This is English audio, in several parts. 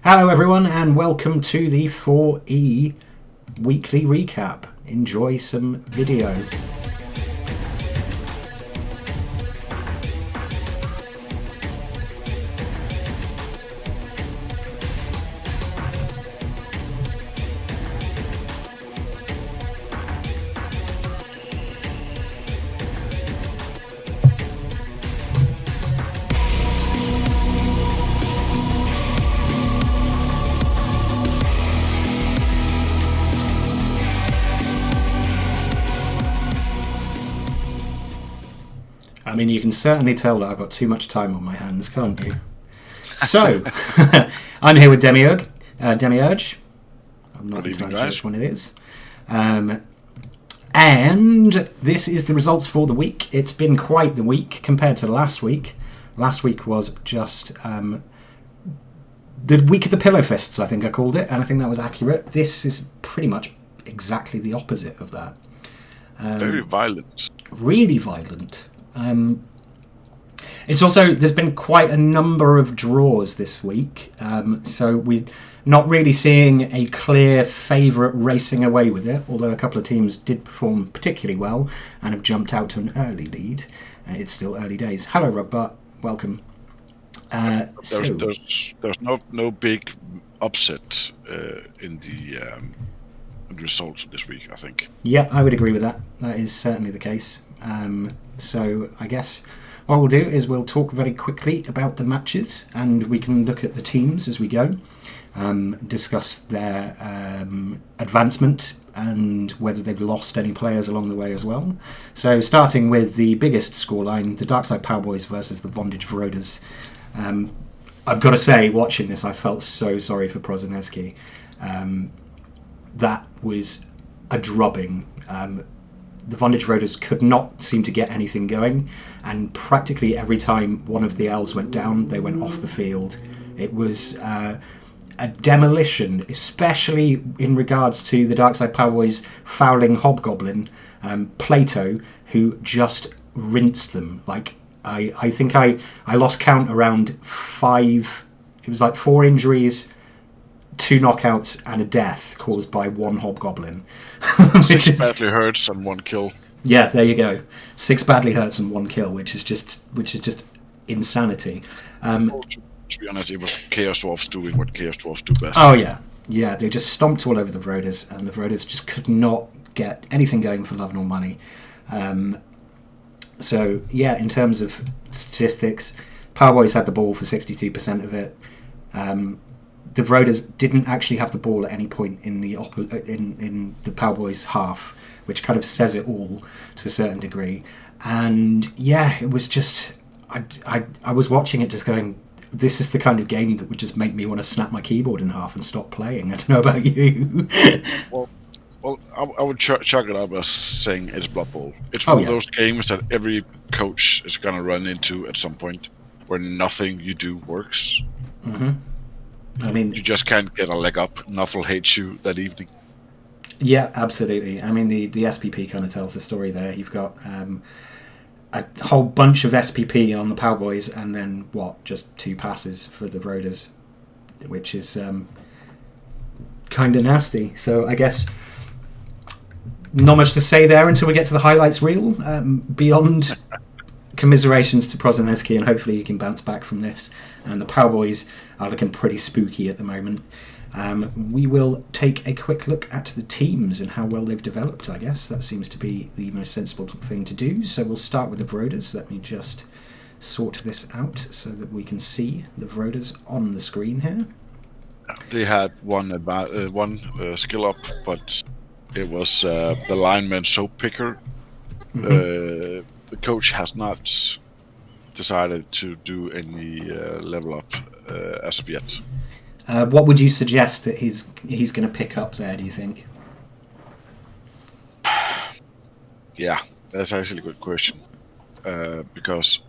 Hello everyone and welcome to the 4E weekly recap. Enjoy some video. I mean, you can certainly tell that I've got too much time on my hands, can't you? So, I'm here with Demiurg. Demiurg. I'm not entirely sure which one it is. And this is the results for the week. It's been quite the week compared to last week. Last week was just the week of the pillow fists, I think I called it, and I think that was accurate. This is pretty much exactly the opposite of that. Very violent. Really violent. It's also, there's been quite a number of draws this week, so we're not really seeing a clear favourite racing away with it, although a couple of teams did perform particularly well and have jumped out to an early lead. It's still early days. Hello Rugbart, welcome. There's no big upset in the results of this week, I think. Yeah, I would agree with that. That is certainly the case. So I guess what we'll do is we'll talk very quickly about the matches and we can look at the teams as we go, discuss their advancement and whether they've lost any players along the way as well. So starting with the biggest scoreline, the Darkside Powerboys versus the Vondage Verodas. I've got to say, watching this, I felt so sorry for Prozineski. That was a drubbing. The Vondage Verodas could not seem to get anything going, and practically every time one of the elves went down, they went off the field. It was a demolition, especially in regards to the Darkside Powerboys fouling Hobgoblin, Plato, who just rinsed them. Like I think I lost count around 5. It was like 4 injuries, 2 knockouts and a death caused by 1 Hobgoblin. 6 badly hurts and 1 kill. Yeah, there you go. 6 badly hurts and 1 kill, which is just insanity. To be honest, it was Chaos Dwarfs doing what Chaos Dwarfs do best. Oh yeah, they just stomped all over the Verodas, and the Verodas just could not get anything going for love nor money. So yeah, in terms of statistics, Powerboys had the ball for 62% of it. The Verodas didn't actually have the ball at any point in the in the Powerboys half, which kind of says it all to a certain degree. And yeah, it was just I was watching it just going, this is the kind of game that would just make me want to snap my keyboard in half and stop playing. I don't know about you. Well, I would chuck it up as saying it's Blood Bowl. It's one of those games that every coach is going to run into at some point, where nothing you do works. Mm-hmm. I mean, you just can't get a leg up. Nuffle hates you that evening. Yeah, absolutely. I mean, the SPP kind of tells the story there. You've got a whole bunch of SPP on the Powerboys, and then just 2 passes for the Verodas, which is kind of nasty. So I guess not much to say there until we get to the highlights reel. Beyond commiserations to Prozineski, and hopefully he can bounce back from this. And the Powerboys are looking pretty spooky at the moment. We will take a quick look at the teams and how well they've developed, I guess. That seems to be the most sensible thing to do. So we'll start with the Verodas. Let me just sort this out so that we can see the Verodas on the screen here. They had one skill up, but it was the lineman soap picker. Mm-hmm. The coach has not decided to do any level up as of yet. What would you suggest that he's going to pick up there, do you think? Yeah, that's actually a good question. Because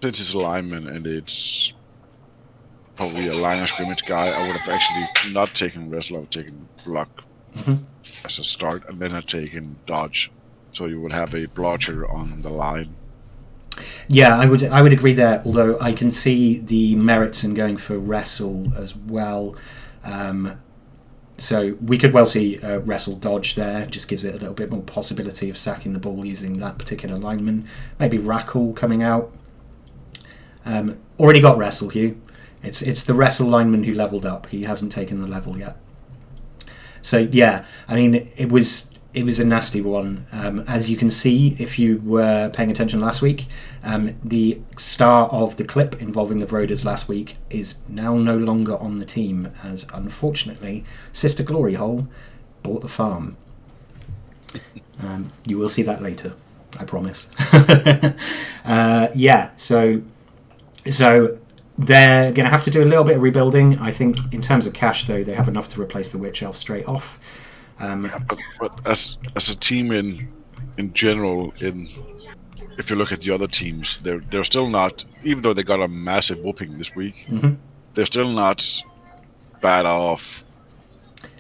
since it's a lineman and it's probably a line of scrimmage guy, I would have actually not taken wrestle, I would have taken block as a start, and then I'd taken dodge. So you would have a blotcher on the line. Yeah, I would agree there. Although I can see the merits in going for wrestle as well. So we could well see a wrestle dodge there. Just gives it a little bit more possibility of sacking the ball using that particular lineman. Maybe Rackle coming out. Already got wrestle, Hugh. It's the wrestle lineman who leveled up. He hasn't taken the level yet. So yeah, I mean it was a nasty one. As you can see, if you were paying attention last week, the star of the clip involving the Vrodas last week is now no longer on the team, as unfortunately Sister Glory Hole bought the farm. You will see that later, I promise. Yeah, so they're going to have to do a little bit of rebuilding. I think in terms of cash, though, they have enough to replace the Witch Elf straight off. But as a team in general, if you look at the other teams, they're still not, even though they got a massive whooping this week, they're still not bad off.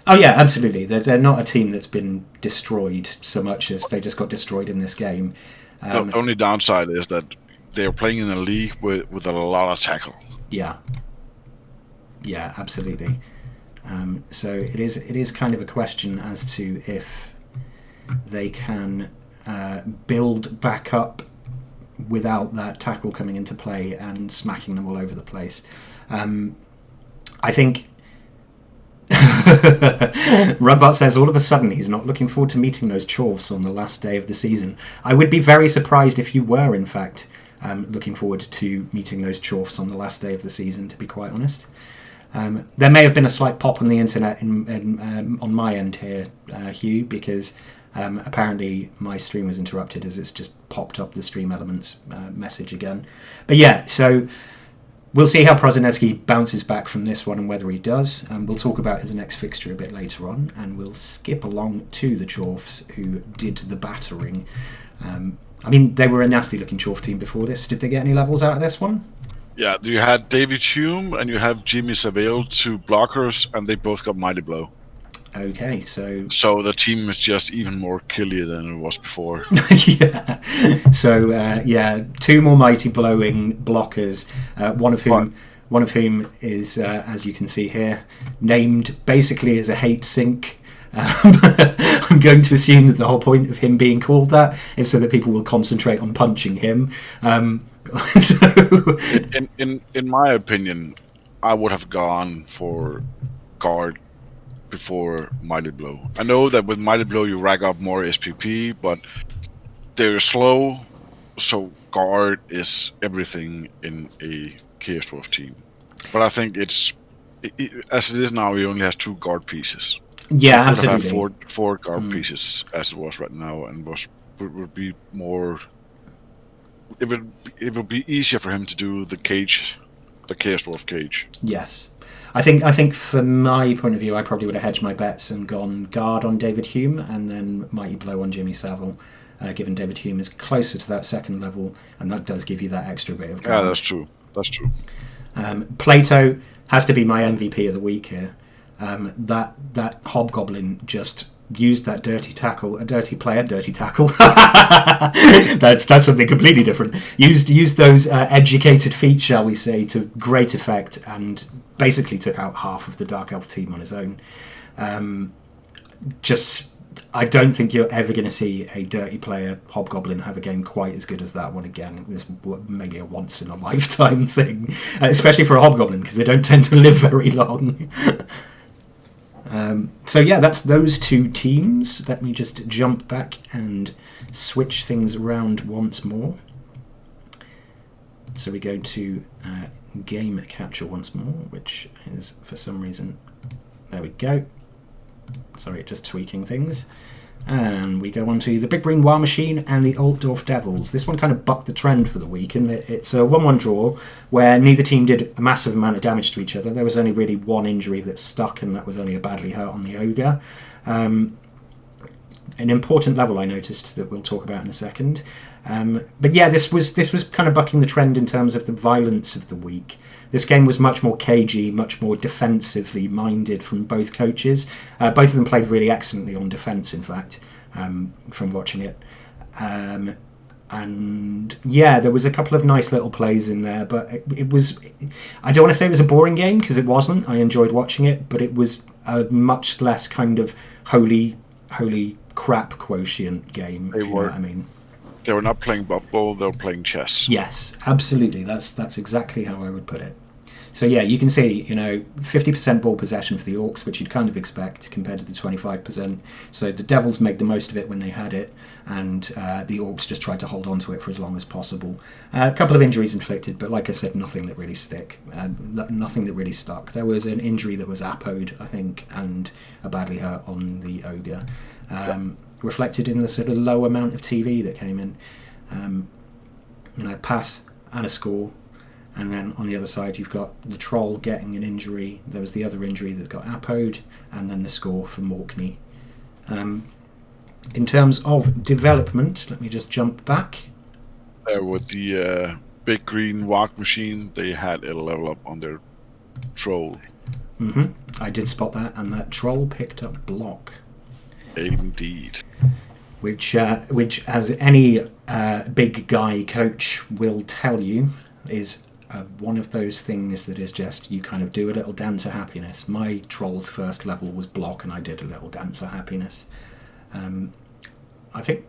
Oh yeah, absolutely. They're not a team that's been destroyed so much as they just got destroyed in this game. The only downside is that they're playing in a league with a lot of tackle. Yeah, absolutely. So it is kind of a question as to if they can build back up without that tackle coming into play and smacking them all over the place. I think Rugbot says all of a sudden he's not looking forward to meeting those chorfs on the last day of the season. I would be very surprised if you were, in fact, looking forward to meeting those chorfs on the last day of the season, to be quite honest. There may have been a slight pop on the internet on my end here, Hugh, because apparently my stream was interrupted as it's just popped up the Stream Elements message again. But yeah, so we'll see how Prozinecki bounces back from this one and whether he does. We'll talk about his next fixture a bit later on, and we'll skip along to the Chorfs who did the battering. I mean, they were a nasty-looking Chorf team before this. Did they get any levels out of this one? Yeah, you had David Hume and you have Jimmy Saville, two blockers, and they both got Mighty Blow. Okay, so the team is just even more killy than it was before. Yeah. So two more Mighty Blowing blockers, one of whom is, as you can see here, named basically as a hate sink. I'm going to assume that the whole point of him being called that is so that people will concentrate on punching him. So in my opinion, I would have gone for guard before Mighty Blow. I know that with Mighty Blow you rack up more SPP, but they're slow, so guard is everything in a Chaos Dwarf team. But I think as it is now, he only has 2 guard pieces. Yeah, he absolutely. Have four guard pieces as it was right now, and would be more. It would be easier for him to do the Chaos Dwarf cage. Yes. I think from my point of view, I probably would have hedged my bets and gone guard on David Hume and then Mighty Blow on Jimmy Savile, given David Hume is closer to that second level, and that does give you that extra bit of guard. Yeah, that's true. Plato has to be my MVP of the week here. That Hobgoblin just used that dirty tackle, a dirty player, dirty tackle. that's something completely different. Used those educated feet, shall we say, to great effect, and basically took out half of the Dark Elf team on his own. I don't think you're ever going to see a dirty player Hobgoblin have a game quite as good as that one again. It was maybe a once in a lifetime thing, especially for a Hobgoblin, because they don't tend to live very long. So yeah, that's those two teams. Let me just jump back and switch things around once more. So we go to Game Catcher once more, which is for some reason... There we go. Sorry, just tweaking things. And we go on to the Big Green War Machine and the Altdorf Devils. This one kind of bucked the trend for the week, in that it's a 1-1 draw where neither team did a massive amount of damage to each other. There was only really one injury that stuck, and that was only a badly hurt on the Ogre. An important level I noticed that we'll talk about in a second. But yeah, this was kind of bucking the trend in terms of the violence of the week. This game was much more cagey, much more defensively minded from both coaches. Both of them played really excellently on defence, in fact, from watching it. And yeah, there was a couple of nice little plays in there, but it was, I don't want to say it was a boring game, because it wasn't. I enjoyed watching it, but it was a much less kind of holy crap quotient game, if you know what I mean. They were not playing bubble, they were playing chess. Yes, absolutely. That's exactly how I would put it. So yeah, you can see, 50% ball possession for the Orcs, which you'd kind of expect compared to the 25%. So the Devils made the most of it when they had it, and the Orcs just tried to hold on to it for as long as possible. A couple of injuries inflicted, but like I said, nothing that really nothing that really stuck. There was an injury that was apoed, I think, and a badly hurt on the Ogre. Reflected in the sort of low amount of TV that came in. A pass and a score. And then on the other side, you've got the Troll getting an injury. There was the other injury that got apoed, and then the score for Orkney. In terms of development, let me just jump back. With the big green walk machine, they had a level up on their Troll. I did spot that, and that Troll picked up block. Indeed. Which as any big guy coach will tell you, is one of those things that is just, you kind of do a little dance of happiness. My Troll's first level was block, and I did a little dance of happiness. I think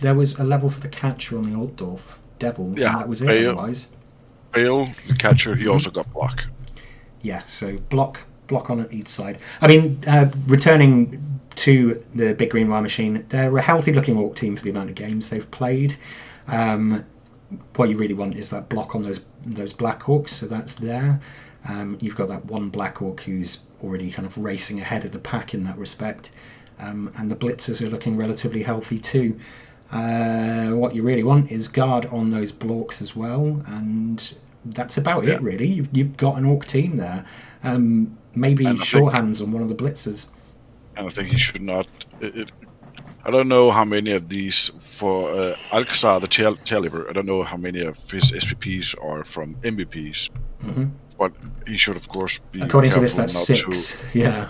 there was a level for the catcher on the Altdorf Devils, and that was it otherwise. Bale, the catcher, he also got block. Yeah, so block on each side. I mean, returning to the Big Green Wire Machine, they're a healthy looking Orc team for the amount of games they've played. What you really want is that block on those Black Orcs, so that's there. You've got that one Black Orc who's already kind of racing ahead of the pack in that respect, and the Blitzers are looking relatively healthy too. What you really want is guard on those Blorks as well, and that's about it really. You've got an Orc team there. Maybe shorthands on one of the Blitzers. And I think he should not... I don't know how many of these for Alcazar, the Tailliver. I don't know how many of his SPPs are from MVPs. But he should, of course, be. According to this, that's 6. Yeah.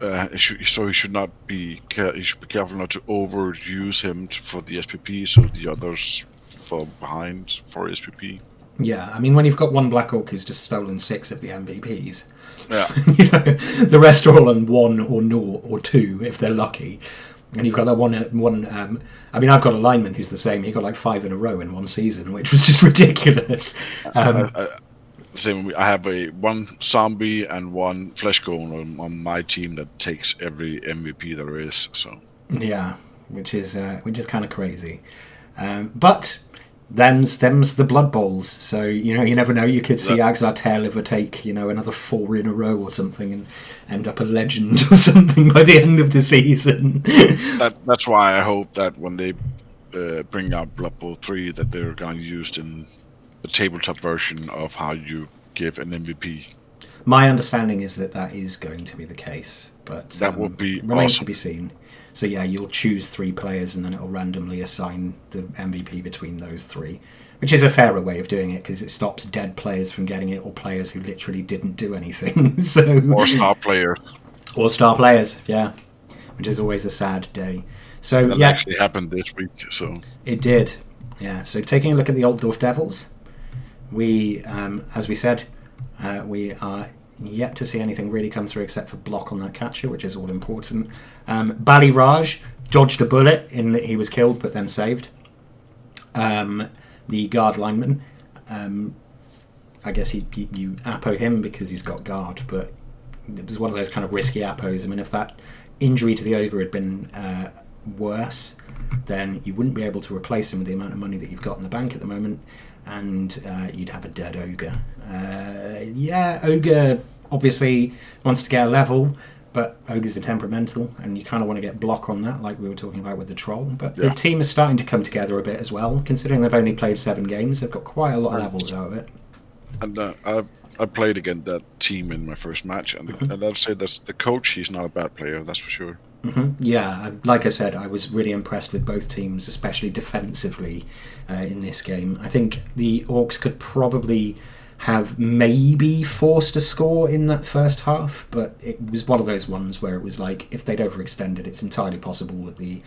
So he should not be. He should be careful not to overuse him for the SPP, so the others fall behind for SPP. Yeah, I mean, when you've got one Black Orc who's just stolen 6 of the MVPs, the rest are all on 1 or 0 or 2 if they're lucky, and you've got that one. I mean, I've got a lineman who's the same. He got like 5 in a row in one season, which was just ridiculous. Same. I have one zombie and one flesh golem on my team that takes every MVP there is. So yeah, which is kind of crazy, but. Them's the Blood Bowls, so you never know. You could see Axar Tailliver take another 4 in a row or something and end up a legend or something by the end of the season. That's why I hope that when they bring out Blood Bowl 3 that they're going to use in the tabletop version of how you give an MVP. My understanding is that is going to be the case, but that will be remains awesome. To be seen. So yeah, you'll choose 3 players and then it'll randomly assign the MVP between those 3, which is a fairer way of doing it because it stops dead players from getting it or players who literally didn't do anything. Or star players. Or star players, yeah, which is always a sad day. So that actually happened this week. So it did, yeah. So taking a look at the Altdorf Devils, we, as we said, we are yet to see anything really come through except for block on that catcher, which is all important. Bali Raj dodged a bullet in that he was killed but then saved. The guard lineman, I guess you Apo him because he's got guard, but it was one of those kind of risky Apos. I mean, if that injury to the Ogre had been worse, then you wouldn't be able to replace him with the amount of money that you've got in the bank at the moment, and you'd have a dead Ogre. Ogre obviously wants to get a level, but Ogres are temperamental, and you kind of want to get block on that, like we were talking about with the Troll. But the team is starting to come together a bit as well, considering they've only played 7 games. They've got quite a lot of levels out of it. And I played against that team in my first match, and I'd say that's the coach. He's not a bad player, that's for sure. Yeah, like I said, I was really impressed with both teams, especially defensively in this game. I think the Orcs could probably have maybe forced a score in that first half, but it was one of those ones where it was like, if they'd overextended, it's entirely possible that the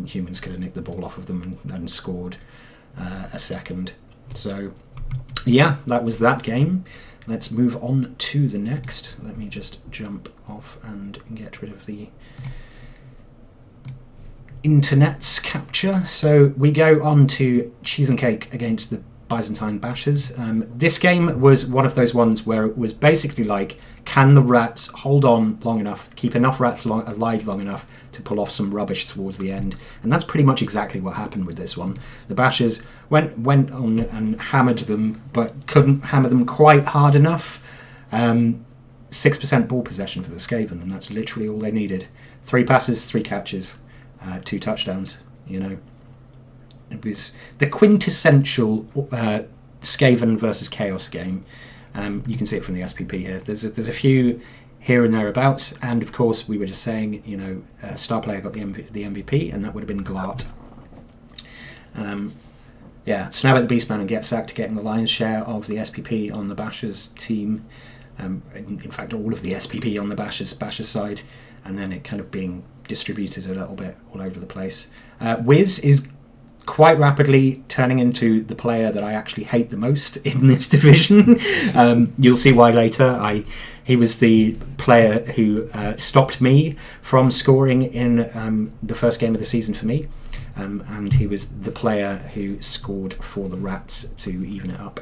humans could have nicked the ball off of them and scored a second. So, yeah, that was that game. Let's move on to the next. Let me just jump off and get rid of the internet's capture. So we go on to Cheese and Cake against the Byzantine Bashers. This game was one of those ones where it was basically like, can the rats hold on long enough, keep enough rats alive long enough to pull off some rubbish towards the end? And that's pretty much exactly what happened with this one. The Bashers went on and hammered them, but couldn't hammer them quite hard enough. 6% ball possession for the Skaven, and that's literally all they needed. 3 passes, 3 catches, 2 touchdowns, you know. It was the quintessential Skaven versus Chaos game. You can see it from the SPP here. There's a few here and thereabouts, and of course we were just saying, you know, star player got the MVP, and that would have been Glart. Snab at the Beastman and get sacked, getting the lion's share of the SPP on the Bashers team. In fact, all of the SPP on the Bashers side, and then it kind of being distributed a little bit all over the place. Wiz is quite rapidly turning into the player that I actually hate the most in this division. You'll see why later. He was the player who stopped me from scoring in the first game of the season for me, and he was the player who scored for the Rats to even it up.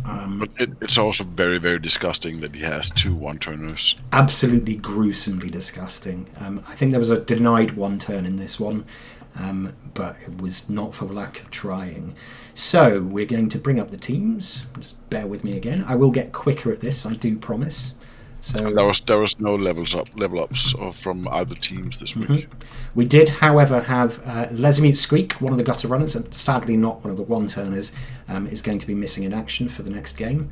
But it's also very, very disgusting that he has 2 one-turners. Absolutely gruesomely disgusting. I think there was a denied one turn in this one, but it was not for lack of trying. So we're going to bring up the teams. Just bear with me again. I will get quicker at this, I do promise. So there was no level ups from either teams this week. We did, however, have Lesimute Squeak, one of the gutter runners, and sadly not one of the one-turners, is going to be missing in action for the next game.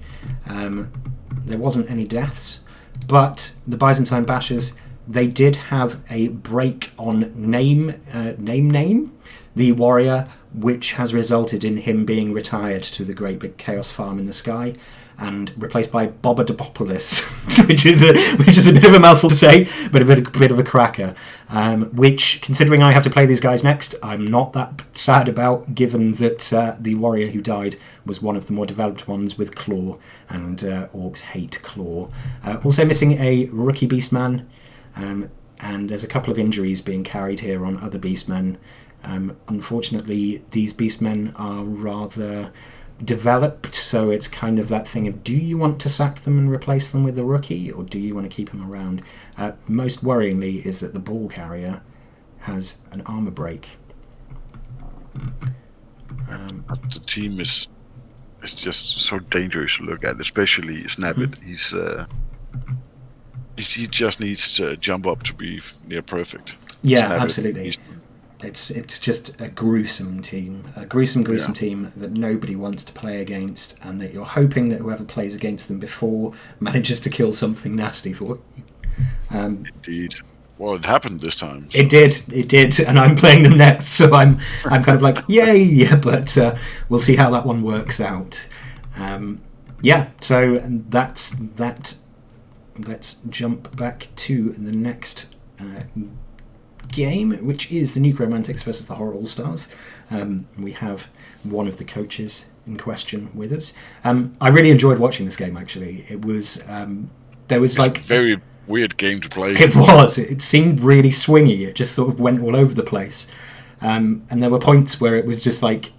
There wasn't any deaths, but the Byzantine Bashers, they did have a break on name, the warrior, which has resulted in him being retired to the great big chaos farm in the sky and replaced by Bobadopoulos, which is a bit of a mouthful to say, but a bit of a cracker. Which, considering I have to play these guys next, I'm not that sad about, given that the warrior who died was one of the more developed ones with Claw, and orcs hate Claw. Also missing a rookie Beastman, and there's a couple of injuries being carried here on other Beastmen. Unfortunately, these Beastmen are rather developed, so it's kind of that thing of, do you want to sack them and replace them with a rookie, or do you want to keep them around? Most worryingly is that the ball carrier has an armor break. The team is just so dangerous to look at, especially Snappet. He just needs to jump up to be near perfect. Yeah, Snappet, absolutely. It's just a gruesome team, team that nobody wants to play against, and that you're hoping that whoever plays against them before manages to kill something nasty for you. Indeed. Well, it happened this time. So. It did, and I'm playing them next, so I'm kind of like, yay, but we'll see how that one works out. So that's that. Let's jump back to the next game, which is the Necromantics versus the Horror All-Stars. We have one of the coaches in question with us. I really enjoyed watching this game, actually. It was there was like a very weird game to play. It was. It seemed really swingy. It just sort of went all over the place. And there were points where it was just like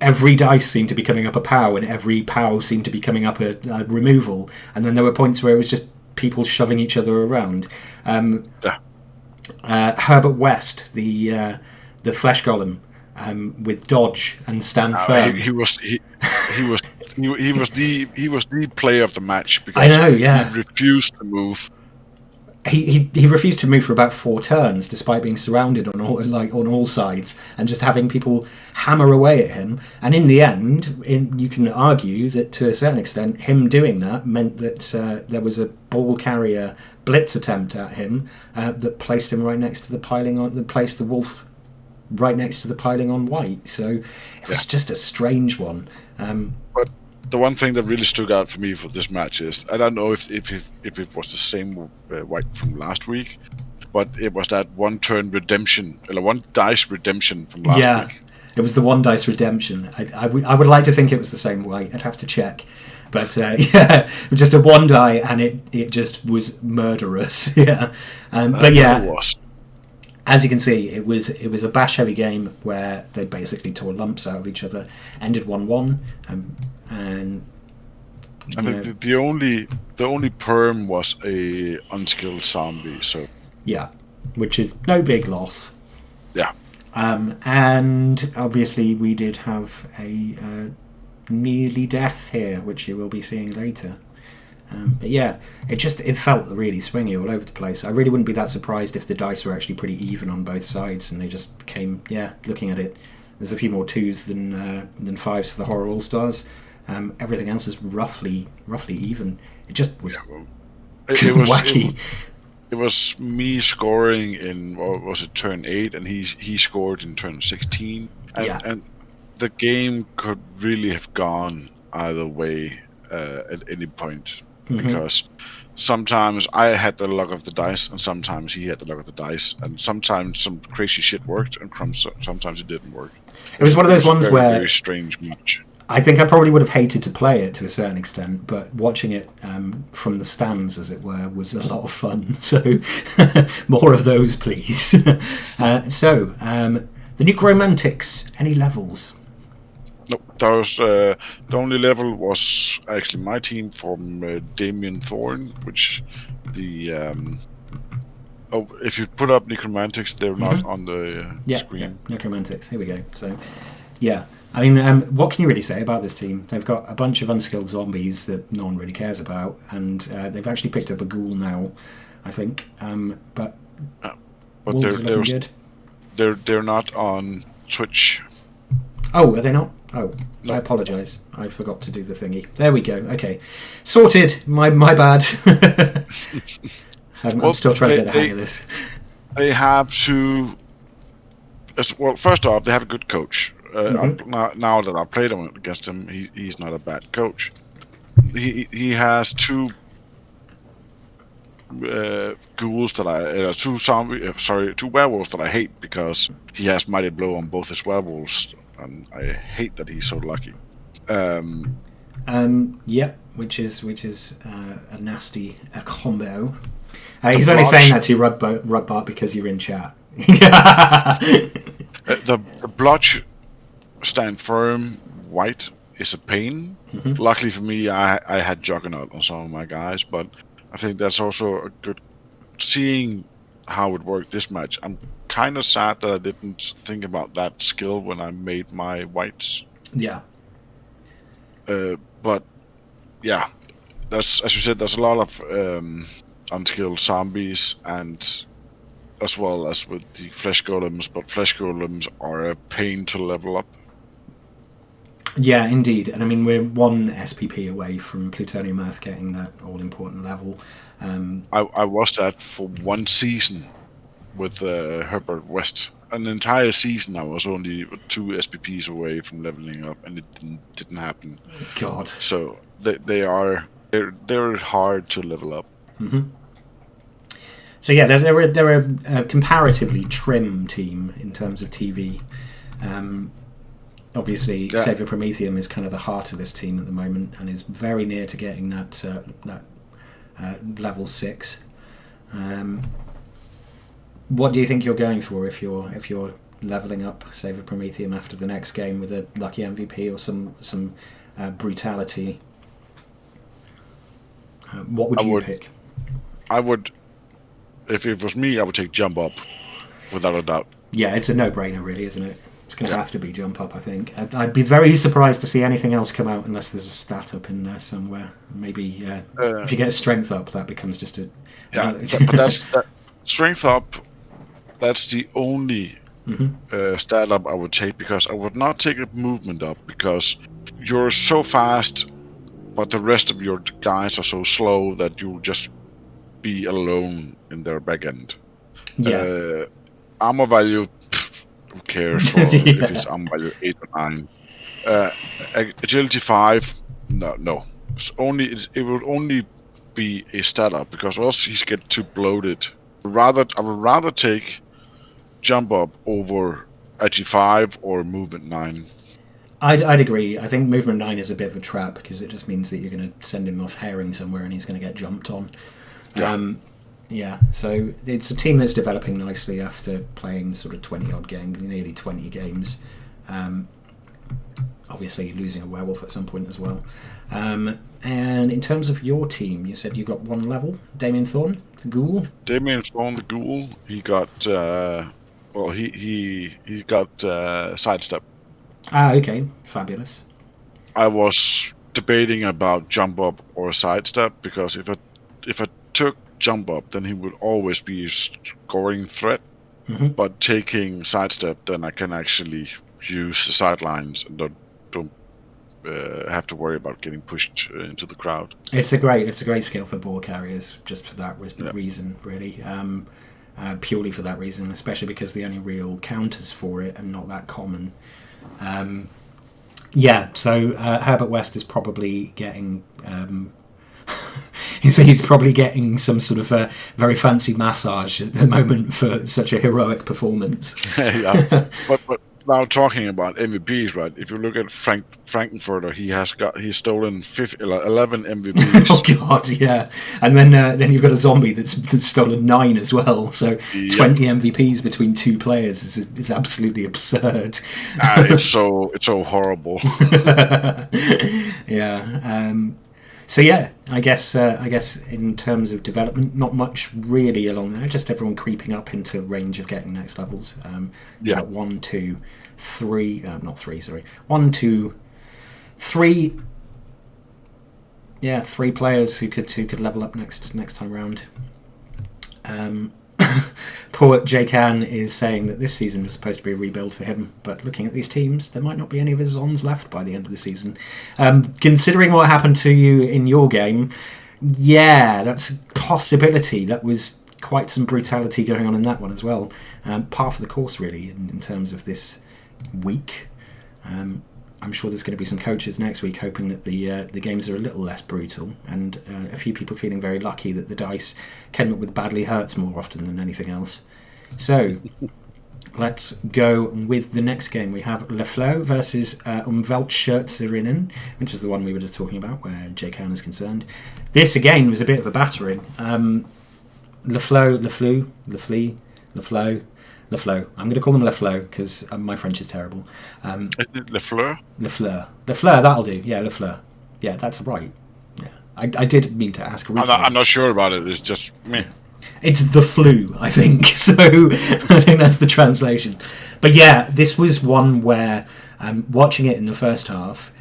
every dice seemed to be coming up a POW, and every POW seemed to be coming up a removal. And then there were points where it was just people shoving each other around. Herbert West, the flesh golem, with dodge and stand firm. He was the player of the match because I know, yeah. He refused to move. He refused to move for about 4 turns, despite being surrounded on all sides, and just having people hammer away at him. And in the end, you can argue that to a certain extent, him doing that meant that there was a ball carrier blitz attempt at him that placed him right next to the piling on. That placed the wolf right next to the piling on white. So it's just a strange one. the one thing that really stuck out for me for this match is, I don't know if it was the same white from last week, but it was that one dice redemption from last week. It was the one dice redemption. I would like to think it was the same white. I'd have to check. But yeah, just a one die, and it just was murderous. Yeah, but yeah, it was. As you can see, it was a bash heavy game where they basically tore lumps out of each other. Ended 1-1, and I think the only perm was a unskilled zombie. So yeah, which is no big loss. Yeah. And obviously we did have a nearly death here, which you will be seeing later. But yeah, it felt really swingy all over the place. I really wouldn't be that surprised if the dice were actually pretty even on both sides, and they just became, looking at it, there's a few more 2s than 5s for the Horror All-Stars. Everything else is roughly even. It just was wacky. It was me scoring in, what was it, turn 8, and he scored in turn 16. And the game could really have gone either way at any point. Because sometimes I had the luck of the dice, and sometimes he had the luck of the dice, and sometimes some crazy shit worked, and sometimes it didn't work. It was one of those ones where very strange match. I think I probably would have hated to play it to a certain extent, but watching it from the stands, as it were, was a lot of fun. So more of those, please. The Necromantics, any levels? Nope, that was the only level was actually my team from Damien Thorn, which if you put up Necromantics, they're not on the screen. Yeah, Necromantics. Here we go. So, yeah. I mean, what can you really say about this team? They've got a bunch of unskilled zombies that no one really cares about, and they've actually picked up a ghoul now, I think. But Wolves are looking good. They're not on Twitch. Oh, are they not? Oh, no. I apologise. I forgot to do the thingy. There we go. Okay, sorted. My bad. I'm still trying to get the hang of this. They have to. Well, first off, they have a good coach. Now that I played against him, he's not a bad coach. He has two ghouls that two werewolves that I hate, because he has Mighty Blow on both his werewolves, and I hate that he's so lucky. Yep, which is a nasty combo. He's only saying that to you, Rugbart, because you're in chat. The blotch stand firm white is a pain. Luckily for me, I had Juggernaut on some of my guys, but I think that's also a good seeing how it worked this match. I'm kind of sad that I didn't think about that skill when I made my whites. Yeah. But yeah, that's, as you said, there's a lot of unskilled zombies, and as well as with the flesh golems, but flesh golems are a pain to level up. Yeah, indeed. And I mean, we're one SPP away from Plutonium Earth getting that all-important level. I was that for one season with Herbert West. An entire season I was only 2 SPPs away from leveling up, and it didn't happen. God. So they're hard to level up. So yeah, they're a comparatively trim team in terms of TV. Obviously, Savior Prometheum is kind of the heart of this team at the moment, and is very near to getting that level 6. What do you think you're going for if you're leveling up Savior Prometheum after the next game with a lucky MVP or some brutality? What would you pick? I would, if it was me, I would take Jump Up, without a doubt. Yeah, it's a no-brainer, really, isn't it? It's going to have to be Jump Up, I think. I'd be very surprised to see anything else come out unless there's a stat up in there somewhere. Maybe if you get Strength Up, that becomes just a... Yeah, but that's Strength Up. That's the only stat up I would take, because I would not take a Movement Up, because you're so fast, but the rest of your guys are so slow that you'll just be alone in their back end. Yeah. Armor value, who cares if it's armor value 8 or 9. Agility 5, No. It will only be a stat up because else he's get too bloated. I would rather take jump up over ag5 or movement 9. I'd agree. I think movement 9 is a bit of a trap because it just means that you're going to send him off herring somewhere and he's going to get jumped on. Yeah. So it's a team that's developing nicely after playing sort of 20 odd games, nearly 20 games. Obviously losing a werewolf at some point as well. And in terms of your team, you said you got one level. Damien Thorne, the ghoul. Damien Thorne, the ghoul. He got he got sidestep. Okay, fabulous. I was debating about jump up or sidestep because if I took jump up, then he would always be a scoring threat. Mm-hmm. But taking sidestep, then I can actually use the sidelines and don't have to worry about getting pushed into the crowd. It's a great skill for ball carriers, just for that reason, really. Purely for that reason, especially because the only real counters for it are not that common. So Herbert West is probably getting he's probably getting some sort of a very fancy massage at the moment for such a heroic performance. Yeah, but now talking about MVPs, right? If you look at Frankenfurter, he's stolen 11 MVPs. Oh god, yeah. And then you've got a zombie that's stolen 9 as well. So 20 MVPs between 2 players is absolutely absurd. It's so horrible. Yeah. So yeah, I guess in terms of development, not much really along there. Just everyone creeping up into range of getting next levels. Got 1, 2, 3. Not 3. Sorry. 1, 2, 3. Yeah, 3 players who could level up next time round. Poor GMAN is saying that this season was supposed to be a rebuild for him, but looking at these teams, there might not be any of his Zons left by the end of the season. Considering what happened to you in your game, yeah, that's a possibility. That was quite some brutality going on in that one as well. Par for the course, really, in terms of this week. I'm sure there's going to be some coaches next week hoping that the games are a little less brutal, and a few people feeling very lucky that the dice came up with badly hurts more often than anything else. So let's go with the next game. We have Le Fleu versus Umweltschützerinnen, which is the one we were just talking about, where GMAN is concerned. This again was a bit of a battering. Le Fleu. I'm going to call them Le Fleu because my French is terrible. Le Fleur? Le Fleur, that'll do. Yeah, Le Fleur. Yeah, that's right. Yeah, I did mean to ask. I'm not sure about it. It's just me. It's the flu, I think. So I think that's the translation. But yeah, this was one where watching it in the first half,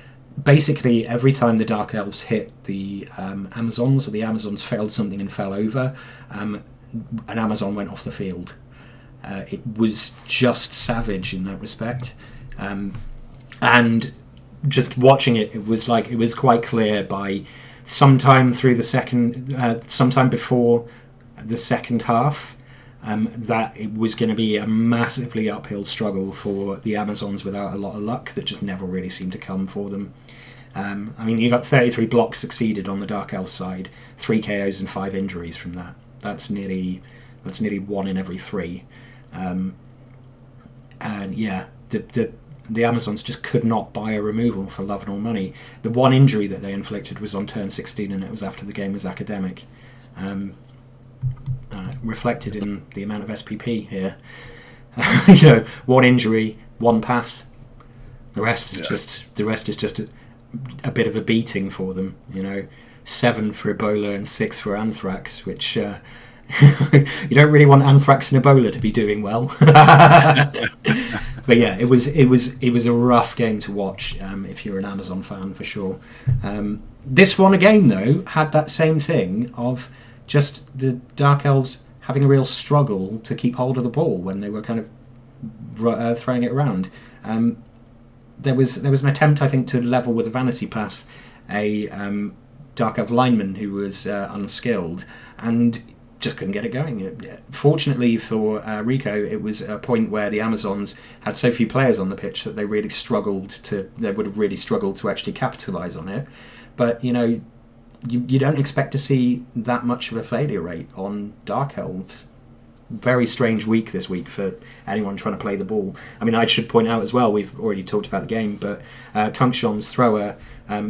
basically every time the Dark Elves hit the Amazons, or the Amazons failed something and fell over, an Amazon went off the field. It was just savage in that respect, and just watching it was quite clear by sometime through the sometime before the second half, that it was going to be a massively uphill struggle for the Amazons without a lot of luck that just never really seemed to come for them. You got 33 blocks succeeded on the Dark Elf side, 3 KOs and 5 injuries from that. That's nearly 1 in every 3. And yeah, the Amazons just could not buy a removal for love nor money. The one injury that they inflicted was on turn 16, and it was after the game was academic. Reflected in the amount of SPP here. 1 injury, 1 pass. The rest is just a bit of a beating for them. 7 for Ebola and 6 for Anthrax, which. You don't really want Anthrax and Ebola to be doing well. But yeah, it was a rough game to watch if you're an Amazon fan, for sure. This one again, though, had that same thing of just the Dark Elves having a real struggle to keep hold of the ball when they were kind of throwing it around. There was an attempt, I think, to level with a vanity pass a Dark Elf lineman who was unskilled, and just couldn't get it going. Fortunately for Rico, it was a point where the Amazons had so few players on the pitch that they would have really struggled to actually capitalise on it. But, you don't expect to see that much of a failure rate on Dark Elves. Very strange week this week for anyone trying to play the ball. I mean, I should point out as well, we've already talked about the game, but Kungshon's thrower,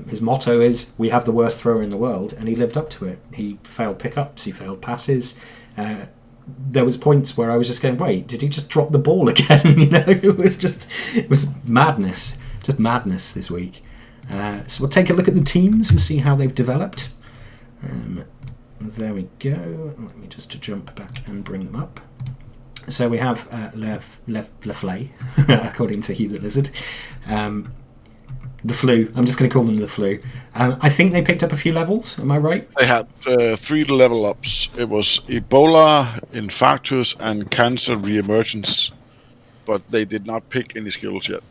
his motto is, we have the worst thrower in the world, and he lived up to it. He failed pickups, he failed passes. There was points where I was just going, wait, did he just drop the ball again? It was madness. Just madness this week. So we'll take a look at the teams and see how they've developed. There we go. Let me just jump back and bring them up. So we have Le Flay, according to Hugh the Lizard. The Flu. I'm just going to call them the Flu. I think they picked up a few levels. Am I right? They had 3 level ups. It was Ebola, Infarctus, and Cancer Reemergence. But they did not pick any skills yet.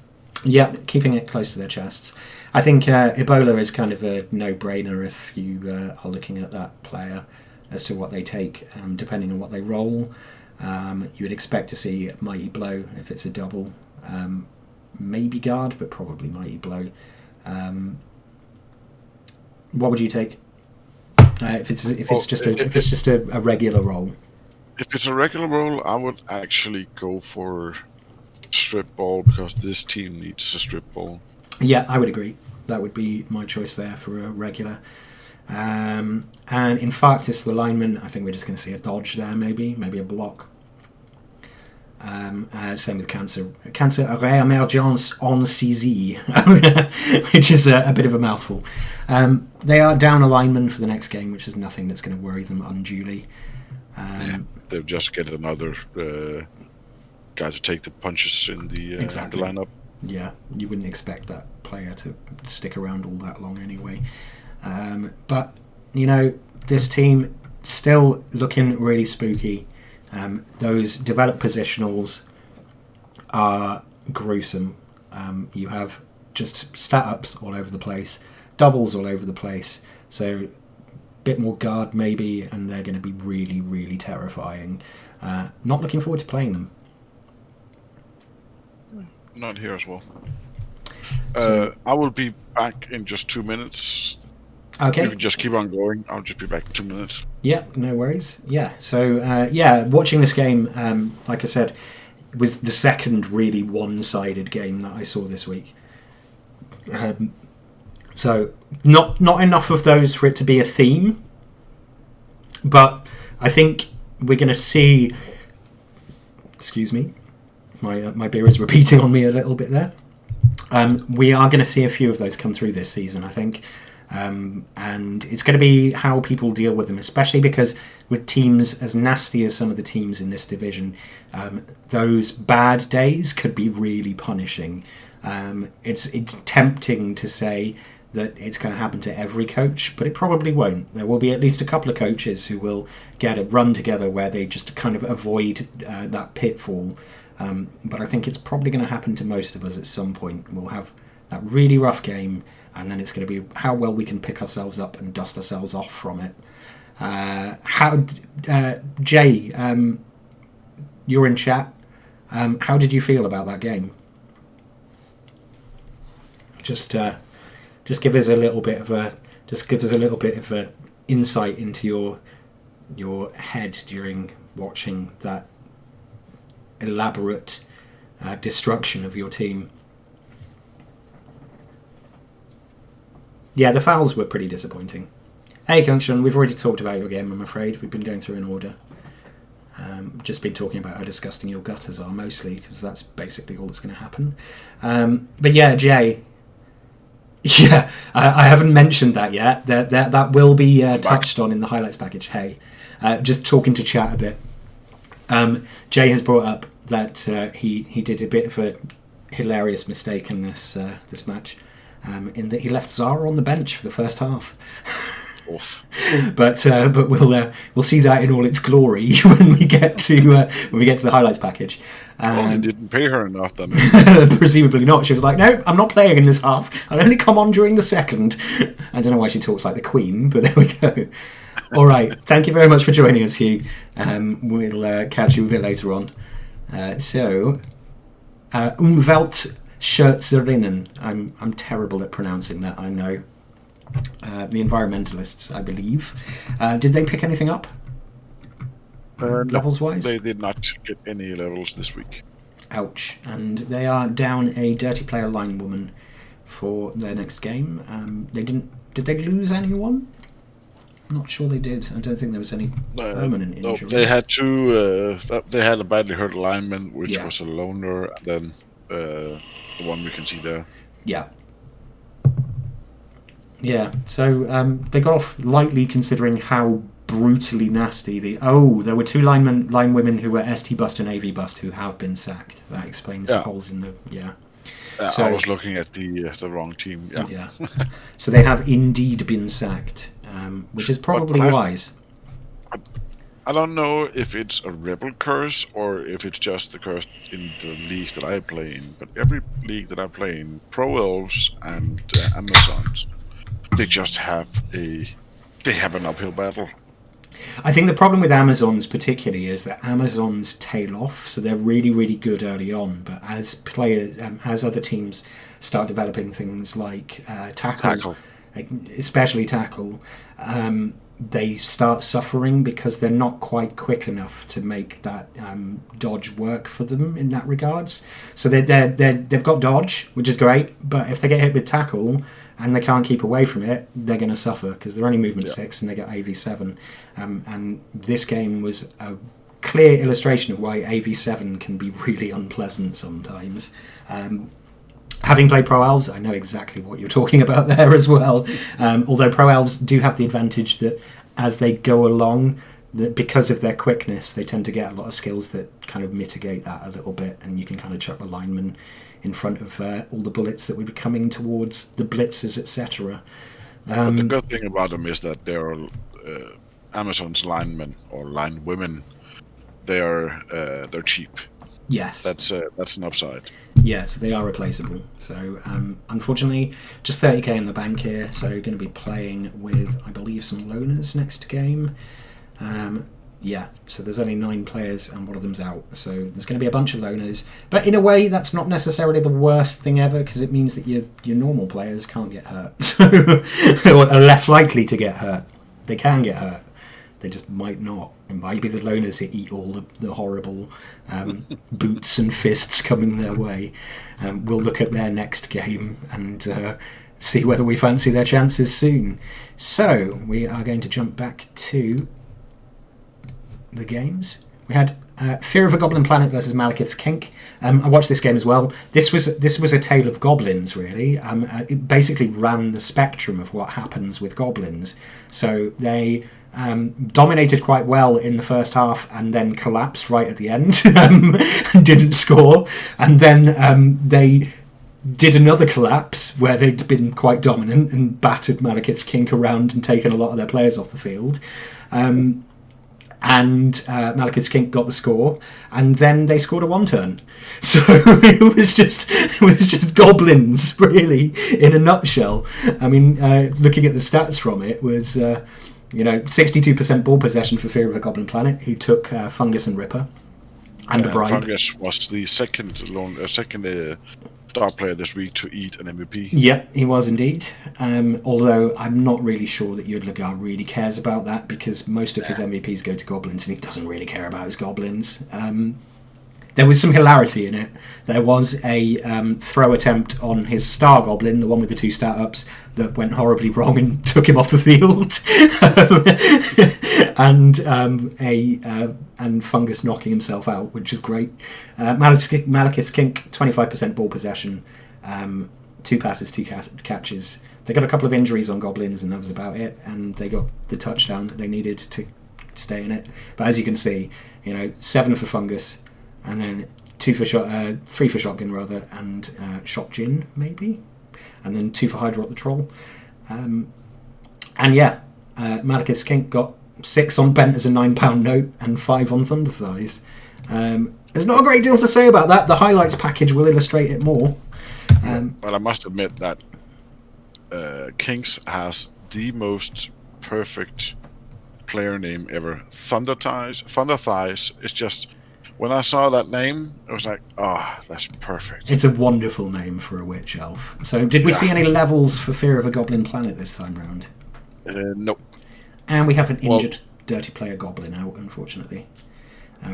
Yeah, keeping it close to their chests. I think Ebola is kind of a no-brainer if you are looking at that player as to what they take, depending on what they roll. You would expect to see Mighty Blow if it's a double. Maybe Guard, but probably Mighty Blow. What would you take if it's just a regular roll? If it's a regular roll, I would actually go for strip ball because this team needs a strip ball. Yeah, I would agree. That would be my choice there for a regular. And Infarctus, the lineman, I think we're just going to see a dodge there, maybe a block. Same with Cancer Réemergence en CZ, which is a bit of a mouthful. They are down a lineman for the next game, which is nothing that's going to worry them unduly. They've just get another guy to take the punches in the lineup. Yeah, you wouldn't expect that player to stick around all that long anyway. But, this team still looking really spooky. Those developed positionals are gruesome. You have just stat ups all over the place, doubles all over the place. So a bit more guard maybe, and they're going to be really, really terrifying. Not looking forward to playing them. Not here as well. I will be back in just 2 minutes. Okay. You can just keep on going. I'll just be back in 2 minutes. Yeah, no worries. Yeah, so watching this game, like I said, was the second really one-sided game that I saw this week. So not enough of those for it to be a theme, but I think we're going to see. Excuse me, my beer is repeating on me a little bit there. We are going to see a few of those come through this season, I think. And it's going to be how people deal with them, especially because with teams as nasty as some of the teams in this division, those bad days could be really punishing. It's tempting to say that it's going to happen to every coach, but it probably won't. There will be at least a couple of coaches who will get a run together where they just kind of avoid that pitfall. But I think it's probably going to happen to most of us at some point. We'll have that really rough game, and then it's going to be how well we can pick ourselves up and dust ourselves off from it. Jay, you're in chat. How did you feel about that game? Just give us a little bit of a insight into your head during watching that elaborate destruction of your team. Yeah, the fouls were pretty disappointing. Hey, Kungshan, we've already talked about your game, I'm afraid. We've been going through in order. Just been talking about how disgusting your gutters are, mostly, because that's basically all that's going to happen. But yeah, Jay. Yeah, I haven't mentioned that yet. That will be touched on in the highlights package. Hey, just talking to chat a bit. Jay has brought up that he did a bit of a hilarious mistake in this match, in that he left Zara on the bench for the first half. But we'll see that in all its glory when we get to the highlights package. Well, he didn't pay her enough then. Presumably not. She was like, no, I'm not playing in this half. I'll only come on during the second. I don't know why she talks like the Queen, but there we go. All right. Thank you very much for joining us, Hugh. We'll catch you a bit later on. Umwelt Schutzerinnen. I'm terrible at pronouncing that, I know. The environmentalists, I believe. Did they pick anything up? Levels-wise? They did not get any levels this week. Ouch. And they are down a dirty player line woman for their next game. Did they lose anyone? I'm not sure they did. I don't think there was any permanent injuries. No, they had two. They had a badly hurt lineman, which was a loner, and then the one we can see there. Yeah. Yeah. So they got off lightly, considering how brutally nasty there were two line women who were ST Bust and AV Bust who have been sacked. That explains the holes in the So, I was looking at the wrong team. Yeah. So they have indeed been sacked, which is probably wise. I don't know if it's a REBBL curse or if it's just the curse in the league that I play in. But every league that I play in, Pro Elves and Amazons, they just have an uphill battle. I think the problem with Amazons particularly is that Amazons tail off, so they're really, really good early on. But as as other teams start developing things like tackle, especially tackle, they start suffering because they're not quite quick enough to make that dodge work for them in that regards. So they've got dodge, which is great, but if they get hit with tackle and they can't keep away from it, they're going to suffer because they're only movement 6 and they get AV7. And this game was a clear illustration of why AV7 can be really unpleasant sometimes. Having played Pro Elves, I know exactly what you're talking about there as well. Although Pro Elves do have the advantage that as they go along, that because of their quickness, they tend to get a lot of skills that kind of mitigate that a little bit, and you can kind of chuck the lineman in front of all the bullets that would be coming towards the blitzers, etc. But the good thing about them is that they're Amazon's linemen or line women. They're cheap. Yes, that's an upside. Yes, they are replaceable. So unfortunately, just 30k in the bank here. So going to be playing with, I believe, some loners next game. So there's only 9 players and one of them's out. So there's going to be a bunch of loners. But in a way, that's not necessarily the worst thing ever, because it means that your normal players can't get hurt. So, or are less likely to get hurt. They can get hurt. They just might not. It might be the loners that eat all the horrible boots and fists coming their way. We'll look at their next game and see whether we fancy their chances soon. So we are going to jump back to the games. We had Fear of a Goblin Planet versus Malekith's Kink. I watched this game as well. This was a tale of goblins, really. It basically ran the spectrum of what happens with goblins. So they dominated quite well in the first half and then collapsed right at the end and didn't score. And then they did another collapse where they'd been quite dominant and battered Malekith's Kink around and taken a lot of their players off the field. And Malekith's Kink got the score, and then they scored a 1-turn. So it was just goblins, really, in a nutshell. I mean, looking at the stats from it was 62% ball possession for Fear of a Goblin Planet, who took Fungus and Ripper and a bribe. Fungus was the second star player this week to eat an MVP. Yep, he was indeed. Although I'm not really sure that Yudlagar really cares about that, because most of his MVPs go to goblins and he doesn't really care about his goblins. There was some hilarity in it. There was a throw attempt on his star goblin, the one with the 2 stat ups, that went horribly wrong and took him off the field. And Fungus knocking himself out, which is great. Malekith's Kink, 25% ball possession, 2 passes, 2 catches. They got a couple of injuries on goblins, and that was about it. And they got the touchdown that they needed to stay in it. But as you can see, 7 for Fungus, and then 3 for Shotgun rather, and Shot Gin maybe, and then 2 for Hydra the Troll. Malekith's Kink got 6 on Bent as a £9 note and 5 on Thunder Thighs. There's not a great deal to say about that. The highlights package will illustrate it more. But I must admit that Kinks has the most perfect player name ever. Thunder Thighs is just. When I saw that name, I was like, that's perfect. It's a wonderful name for a witch elf. So, did we see any levels for Fear of a Goblin Planet this time round? Nope. And we have an injured Dirty Player Goblin out, unfortunately,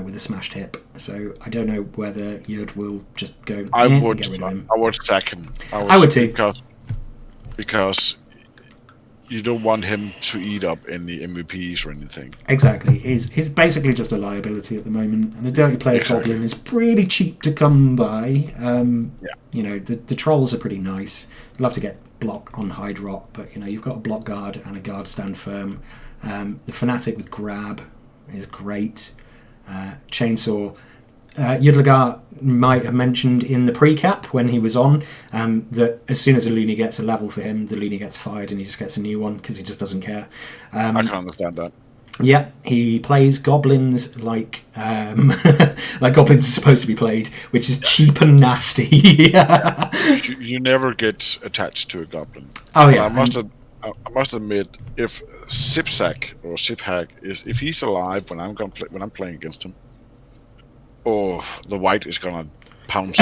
with a smashed hip. So, I don't know whether Yud will just go and get rid of him. I would sack him. I would too. Because you don't want him to eat up any MVPs or anything. Exactly. He's basically just a liability at the moment, and a Dirty Player Goblin is pretty cheap to come by. You know, the trolls are pretty nice. I'd love to get block on Hide Rock, but you know, you've got a block guard and a guard stand firm. The Fanatic with grab is great. Chainsaw. Yudlagar might have mentioned in the pre-cap when he was on that as soon as a loony gets a level for him, the loony gets fired and he just gets a new one because he just doesn't care. I can understand that. Yeah, he plays goblins like like goblins are supposed to be played, which is cheap and nasty. You never get attached to a goblin. Oh yeah, I must admit, if Zipsack or Ziphag if he's alive when I'm playing against him, the white is gonna pounce.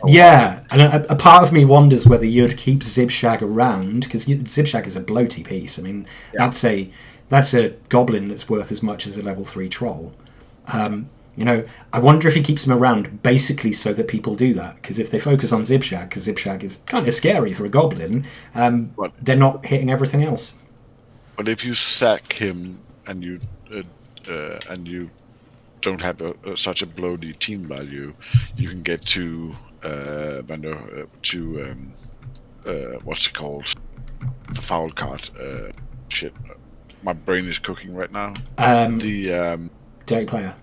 Yeah, and a part of me wonders whether Yud keeps Zibshag around, because Zibshag is a bloaty piece. I mean, that's a goblin that's worth as much as a level 3 troll. You know, I wonder if he keeps him around basically so that people do that, because if they focus on Zibshag, because Zibshag is kind of scary for a goblin, they're not hitting everything else. But if you sack him and you don't have such a bloaty team value, you can get to what's it called? The foul card. Shit, my brain is cooking right now. Dirty Player.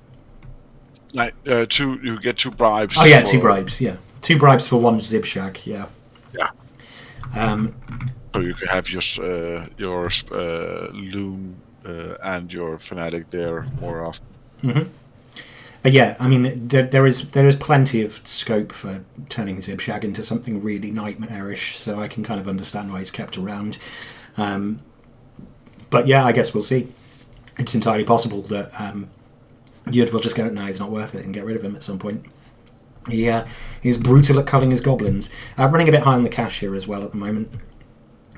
Like you get 2 bribes. Oh yeah, 2 bribes. Yeah, 2 bribes for 1 Zibshag. Yeah. Yeah. So you can have your loon and your fanatic there more often. Mm-hmm. But yeah, I mean, there is plenty of scope for turning Zibshag into something really nightmarish, so I can kind of understand why he's kept around. But yeah, I guess we'll see. It's entirely possible that Yud will just go, no, it's not worth it, and get rid of him at some point. He's brutal at culling his goblins. Running a bit high on the cash here as well at the moment.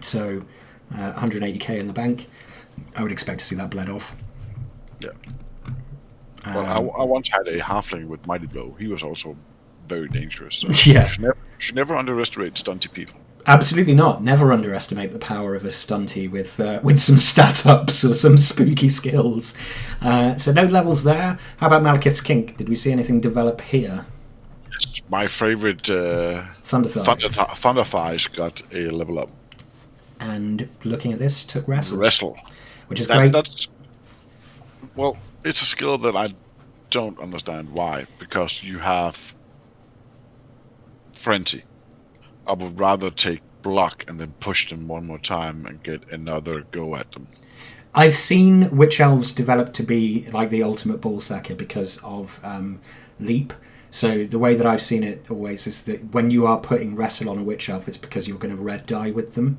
So 180k in the bank. I would expect to see that bled off. Yeah. Well, I once had a halfling with Mighty Blow. He was also very dangerous. So yeah. Should never underestimate stunty people. Absolutely not. Never underestimate the power of a stunty with some stat ups or some spooky skills. So no levels there. How about Malekith's Kink? Did we see anything develop here? Yes, my favorite Thunder Thighs got a level up. And looking at this, took Wrestle. Which is great. Well, it's a skill that I don't understand why, because you have Frenzy. I would rather take block and then push them one more time and get another go at them. I've seen Witch Elves develop to be like the ultimate ballsacker because of Leap. So the way that I've seen it always is that when you are putting Wrestle on a Witch Elf, it's because you're going to red die with them.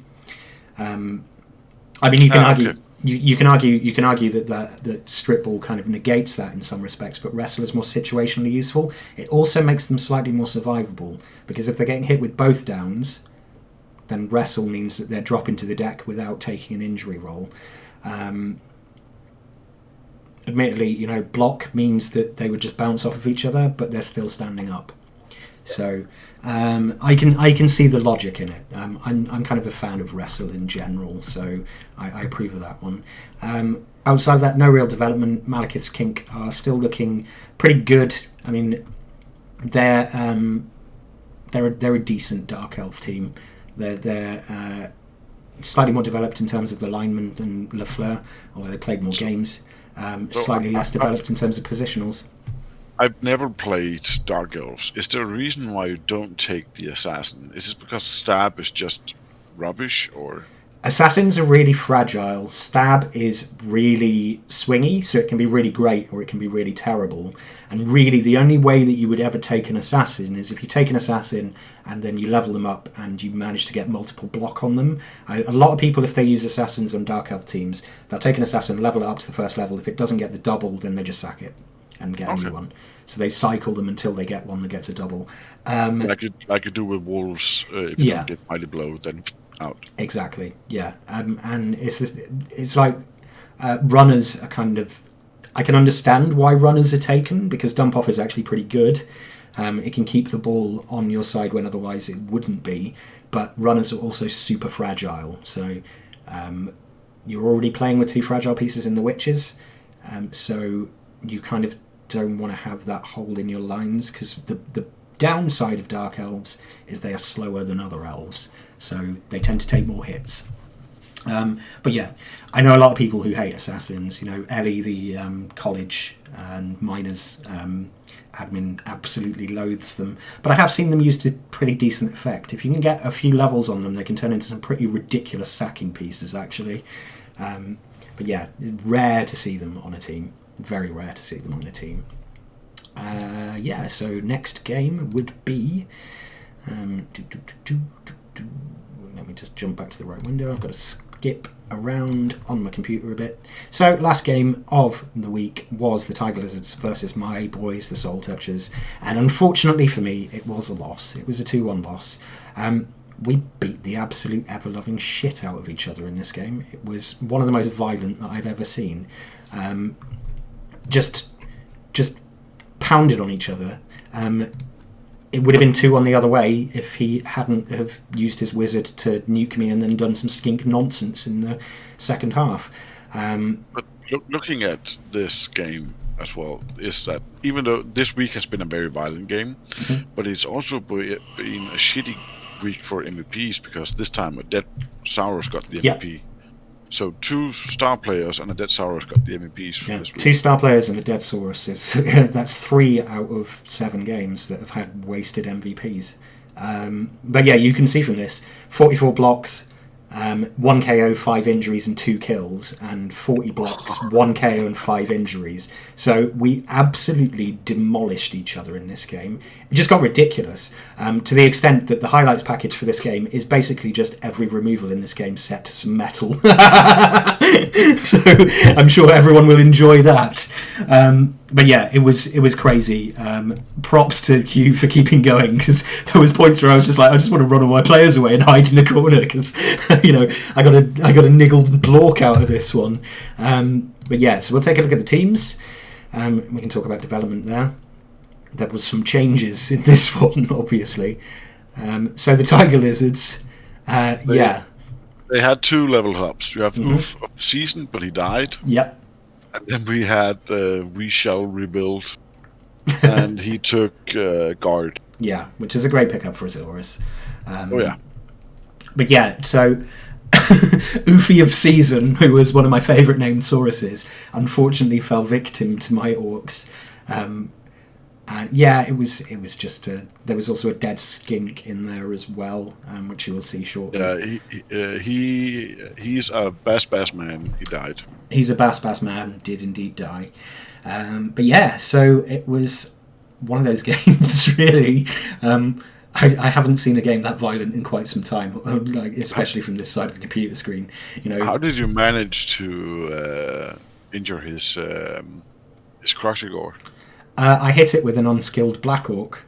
I mean, you can argue. Okay. You can argue that strip ball kind of negates that in some respects, but Wrestle is more situationally useful. It also makes them slightly more survivable, because if they're getting hit with both downs, then Wrestle means that they're dropping to the deck without taking an injury roll. Admittedly, you know, block means that they would just bounce off of each other, but they're still standing up. So I can see the logic in it. I'm kind of a fan of Wrestle in general, so I approve of that one. Outside of that, no real development. Malekith's Kink are still looking pretty good. I mean, they're a decent Dark Elf team. They're slightly more developed in terms of the lineman than Lafleur, although they played more games. Slightly less developed in terms of positionals. I've never played Dark Elves. Is there a reason why you don't take the Assassin? Is it because Stab is just rubbish, or? Assassins are really fragile. Stab is really swingy, so it can be really great or it can be really terrible. And really, the only way that you would ever take an assassin is if you take an assassin and then you level them up and you manage to get multiple block on them. A lot of people, if they use assassins on Dark Elf teams, they'll take an assassin, level it up to the first level. If it doesn't get the double, then they just sack it and get a new one. So they cycle them until they get one that gets a double. Like you do with wolves, if you don't get mighty blow, then out. Exactly, yeah. And it's like runners are kind of... I can understand why runners are taken, because dump off is actually pretty good. It can keep the ball on your side when otherwise it wouldn't be. But runners are also super fragile. So you're already playing with 2 fragile pieces in the witches. So you kind of don't want to have that hole in your lines, because the downside of Dark Elves is they are slower than other elves. So they tend to take more hits. But yeah, I know a lot of people who hate assassins. You know, Ellie, the college and miners admin, absolutely loathes them. But I have seen them used to pretty decent effect. If you can get a few levels on them, they can turn into some pretty ridiculous sacking pieces, actually. But yeah, rare to see them on a team. Very rare to see them on a team. Yeah, so next game would be... Let me just jump back to the right window. I've got to skip around on my computer a bit. So, last game of the week was the Tiger Lizards versus my boys, the Soul Touchers. And unfortunately for me, it was a loss. It was a 2-1 loss. We beat the absolute ever-loving shit out of each other in this game. It was one of the most violent that I've ever seen. Just pounded on each other. It would have been 2-1 the other way if he hadn't have used his wizard to nuke me and then done some skink nonsense in the second half. But looking at this game as well, is that even though this week has been a very violent game, but it's also been a shitty week for MVPs, because this time a dead Saurus got the MVP. So 2 star players and a dead Saurus got the MVPs for this week. 2 star players and a dead Saurus is that's 3 out of 7 games that have had wasted MVPs. But yeah, you can see from this 44 blocks, 1 KO, 5 injuries and 2 kills, and 40 blocks, 1 KO and 5 injuries. So we absolutely demolished each other in this game. It just got ridiculous, to the extent that the highlights package for this game is basically just every removal in this game set to some metal. So I'm sure everyone will enjoy that. But yeah, it was crazy. Props to Q for keeping going, because there was points where I was just like, I just want to run all my players away and hide in the corner, because you know I got a niggled block out of this one. But yeah, so we'll take a look at the teams. We can talk about development there. There was some changes in this one, obviously. So the Tiger Lizards, they had 2 level ups. You have the Oof of the season, but he died. Yep. And then we had We Shall Rebuild, and he took Guard. Yeah, which is a great pickup for Azorus. Yeah. But yeah, so Oofy of Season, who was one of my favourite named Sauruses, unfortunately fell victim to my orcs. And yeah, it was just there was also a dead skink in there as well, which you will see shortly. Yeah, he's a bass man. He died. He's a bass man. Did indeed die. But yeah, so it was one of those games. Really, I haven't seen a game that violent in quite some time, like especially from this side of the computer screen. You know, how did you manage to injure his Crushigore? I hit it with an unskilled Black Orc.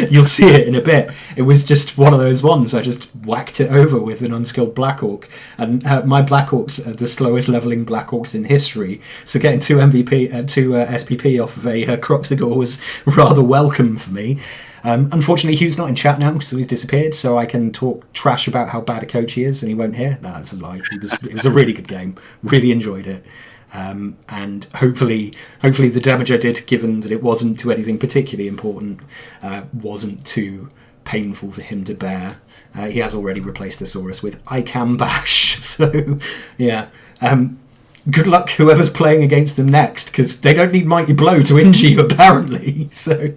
You'll see it in a bit. It was just one of those ones. I just whacked it over with an unskilled Black Orc. And my Black Orcs are the slowest leveling Black Orcs in history. So getting 2 SPP off of a Croxigore was rather welcome for me. Unfortunately, Hugh's not in chat now, so he's disappeared. So I can talk trash about how bad a coach he is, and he won't hear. No, that's a lie. It was a really good game. Really enjoyed it. And hopefully the damage I did, given that it wasn't to anything particularly important, wasn't too painful for him to bear. He has already replaced the Saurus with I Can Bash, so yeah. Good luck whoever's playing against them next, because they don't need Mighty Blow to injure you apparently. So,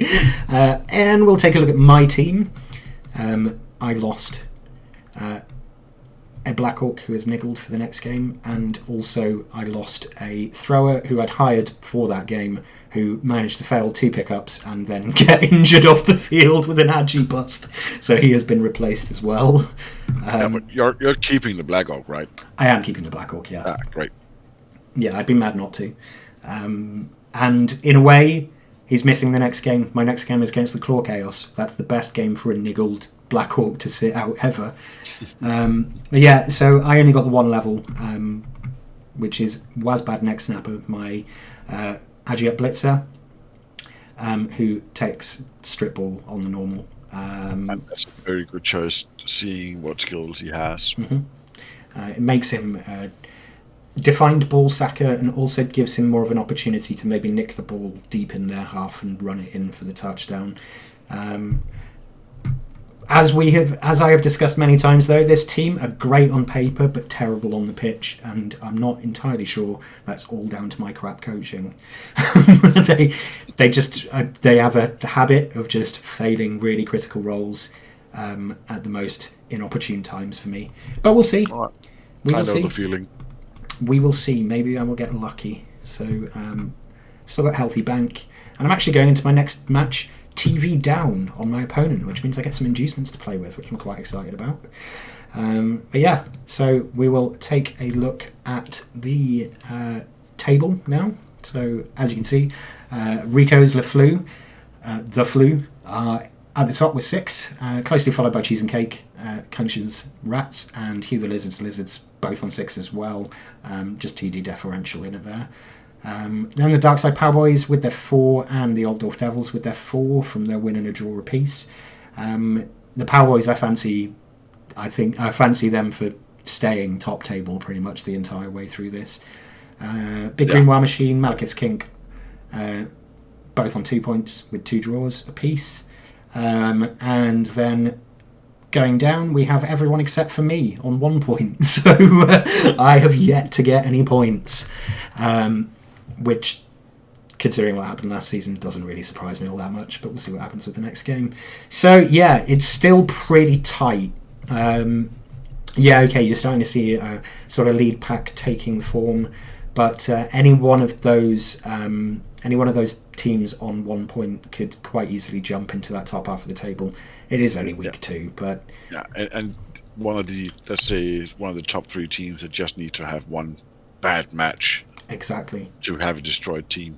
and we'll take a look at my team. I lost a Black Hawk who is niggled for the next game, and also I lost a thrower who I'd hired for that game, who managed to fail 2 pickups and then get injured off the field with an agi bust. So he has been replaced as well. But you're keeping the Black Hawk, right? I am keeping the Black Hawk, yeah. Ah, great. Yeah, I'd be mad not to. And in a way, he's missing the next game. My next game is against the Claw Chaos. That's the best game for a niggled Black Hawk to sit out ever. But yeah, so I only got the 1 level, which is Wazbad Neck Snapper, my Agi Up Blitzer, who takes Strip Ball on the normal. And that's a very good choice, seeing what skills he has. It makes him a defined ball sacker, and also gives him more of an opportunity to maybe nick the ball deep in their half and run it in for the touchdown. As I have discussed many times, though, this team are great on paper but terrible on the pitch, and I'm not entirely sure that's all down to my crap coaching. they have a habit of just failing really critical roles at the most inopportune times for me. But we'll see. Right. We I will know see. the feeling. We will see. Maybe I will get lucky. So still got healthy bank, and I'm actually going into my next match TV down on my opponent, which means I get some inducements to play with, which I'm quite excited about. But yeah, so we will take a look at the table now. So as you can see, Rico's the Flu are at the top with 6, closely followed by Cheese and Cake, Kunch's Rats, and Hugh the Lizards both on 6 as well. Just TD differential in it there. Then the Darkside Powboys with their 4, and the Old Dwarf Devils with their 4 from their win and a draw apiece. The Powboys, I fancy them for staying top table pretty much the entire way through this. Big Green War Machine, Malekith's Kink, both on 2 points with 2 draws apiece. And then going down, we have everyone except for me on 1 point. So I have yet to get any points. Which, considering what happened last season, doesn't really surprise me all that much, but we'll see what happens with the next game. So yeah, it's still pretty tight. You're starting to see a sort of lead pack taking form, but any one of those teams on 1 point could quite easily jump into that top half of the table. It is only week 2, but yeah, and one of the top 3 teams that just need to have one bad match. Exactly. To have a destroyed team.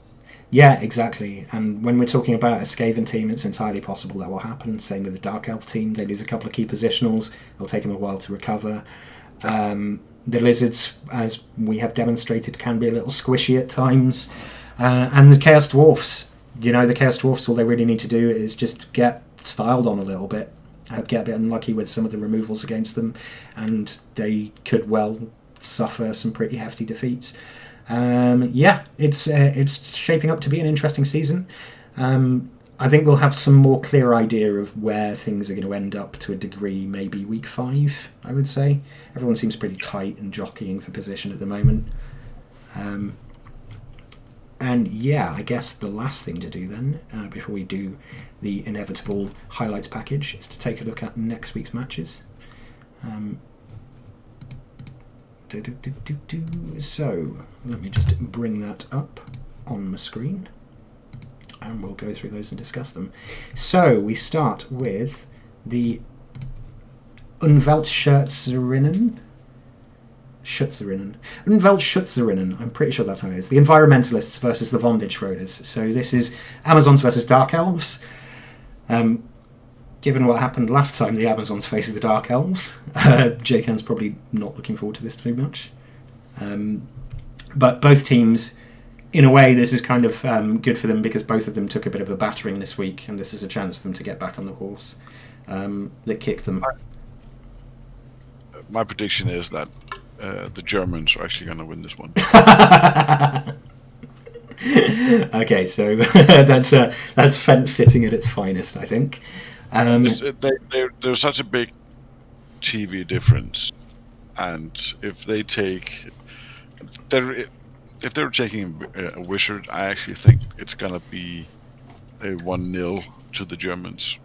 Yeah, exactly. And when we're talking about a Skaven team, it's entirely possible that will happen. Same with the Dark Elf team. They lose a couple of key positionals. It'll take them a while to recover. The Lizards, as we have demonstrated, can be a little squishy at times. And the Chaos Dwarfs. The Chaos Dwarfs, all they really need to do is just get styled on a little bit. Get a bit unlucky with some of the removals against them. And they could well suffer some pretty hefty defeats. It's shaping up to be an interesting season. I think we'll have some more clear idea of where things are going to end up to a degree, maybe week 5, I would say. Everyone seems pretty tight and jockeying for position at the moment. I guess the last thing to do then, before we do the inevitable highlights package, is to take a look at next week's matches. So let me just bring that up on my screen, and we'll go through those and discuss them. So we start with the Unweltschutzerinnen. I'm pretty sure that's how it is. The Environmentalists versus the Vondage Throwers. So this is Amazons versus Dark Elves. Given what happened last time, the Amazons face the Dark Elves. JCan's probably not looking forward to this too much. But both teams, in a way, this is kind of good for them because both of them took a bit of a battering this week, and this is a chance for them to get back on the horse that kicked them. My prediction is that the Germans are actually going to win this one. Okay, so that's fence sitting at its finest, I think. There's such a big TV difference, and if they're taking a wizard, I actually think it's gonna be a 1-0 to the Germans.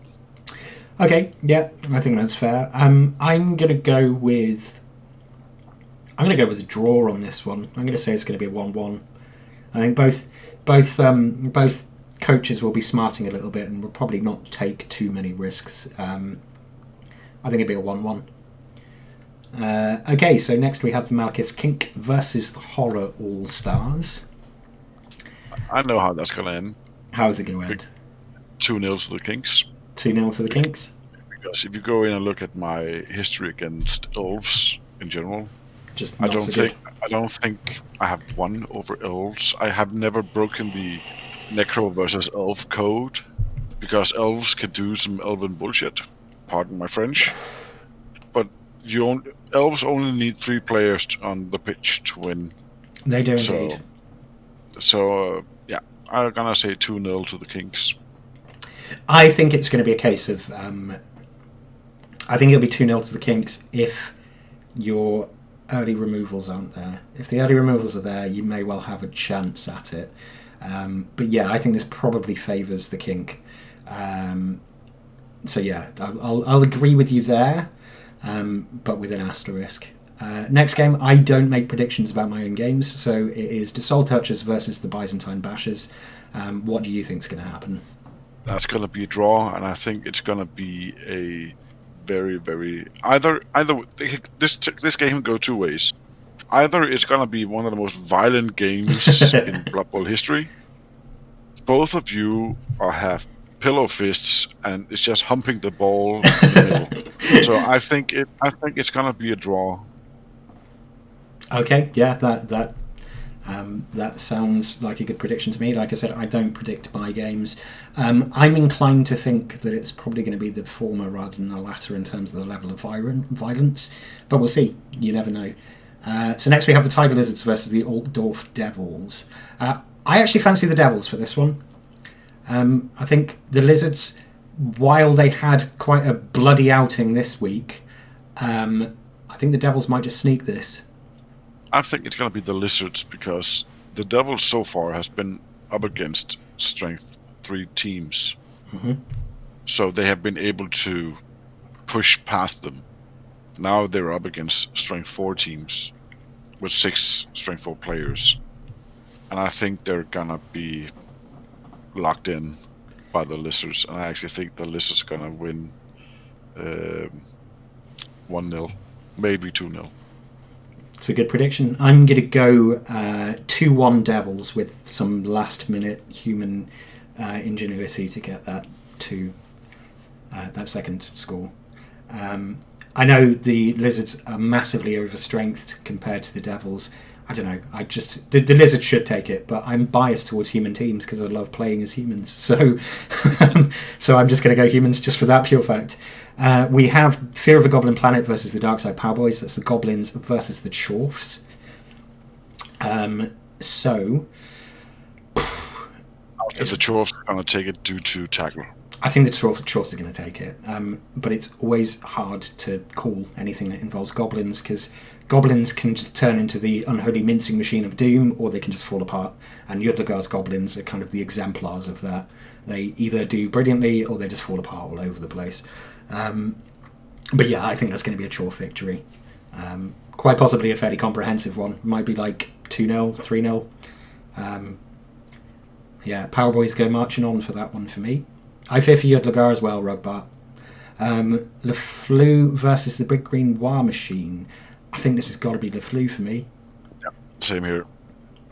Okay, yeah, I think that's fair. I'm gonna go with I'm going to go with a draw on this one. I'm going to say it's going to be a 1-1. I think both coaches will be smarting a little bit and will probably not take too many risks. I think it'll be a 1-1. Okay, so next we have the Malekith Kink versus the Horror All Stars. I know how that's going to end. How is it going to end? 2-0 to the Kinks. 2-0 to the Kinks? Because if you go in and look at my history against elves in general, just I don't think I have won over elves. I have never broken the Necro versus Elf code because elves can do some elven bullshit. Pardon my French, but elves only need 3 players on the pitch to win. They do indeed. So yeah, I'm gonna say 2-0 to the Kinks. I think it's going to be a case of. I think it'll be 2-0 to the Kinks if your early removals aren't there. If the early removals are there, you may well have a chance at it. But yeah, I think this probably favours the Kink. So yeah, I'll agree with you there, but with an asterisk. Next game, I don't make predictions about my own games, so it is the Soul Touchers versus the Byzantine Bashers. What do you think is going to happen? That's going to be a draw, and I think it's going to be a very, very either this game can go 2 ways. Either it's going to be one of the most violent games in Blood Bowl history. Both of you have pillow fists, and it's just humping the ball in the middle. So I think it's going to be a draw. Okay, yeah, that sounds like a good prediction to me. Like I said, I don't predict my games. I'm inclined to think that it's probably going to be the former rather than the latter in terms of the level of violence, but we'll see. You never know. So next we have the Tiger Lizards versus the Altdorf Devils. I actually fancy the Devils for this one. I think the Lizards, while they had quite a bloody outing this week, I think the Devils might just sneak this. I think it's going to be the Lizards because the Devils so far has been up against Strength 3 teams. Mm-hmm. So they have been able to push past them. Now they're up against Strength 4 teams with 6 Strength 4 players. And I think they're going to be locked in by the Lizards. And I actually think the Lizards are going to win 1-0, maybe 2-0. It's a good prediction. I'm going to go 2-1 Devils with some last-minute human ingenuity to get that to that second score. I know the Lizards are massively overstrengthed compared to the Devils. I don't know. The Lizards should take it, but I'm biased towards human teams because I love playing as humans. So, so I'm just going to go humans just for that pure fact. We have Fear of a Goblin Planet versus the Darkside Powboys. That's the Goblins versus the Chorfs. So, the Chorfs are going to take it due to tackle. I think the Chorfs are going to take it, but it's always hard to call anything that involves goblins because goblins can just turn into the unholy mincing machine of doom, or they can just fall apart. And Yudlagar's goblins are kind of the exemplars of that. They either do brilliantly or they just fall apart all over the place. But yeah, I think that's going to be a Chorf victory. Quite possibly a fairly comprehensive one. Might be like 2-0, 3-0. Yeah, Powerboys go marching on for that one for me. I fear for Yudlagar as well, Rugbart. LeFleur versus the Big Green War Machine. I think this has got to be LeFleur for me. Yep, same here.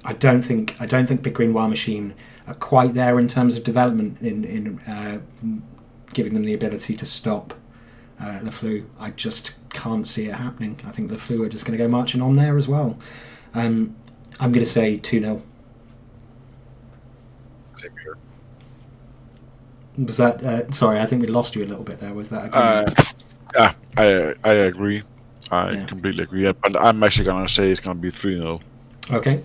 I don't think Big Green War Machine are quite there in terms of development in giving them the ability to stop LeFleur. I just can't see it happening. I think LeFleur are just going to go marching on there as well. I'm going to say 2-0. Same here. Was that sorry? I think we lost you a little bit there. Was that? Yeah, I agree. I completely agree. But I'm actually gonna say it's gonna be 3-0. Okay,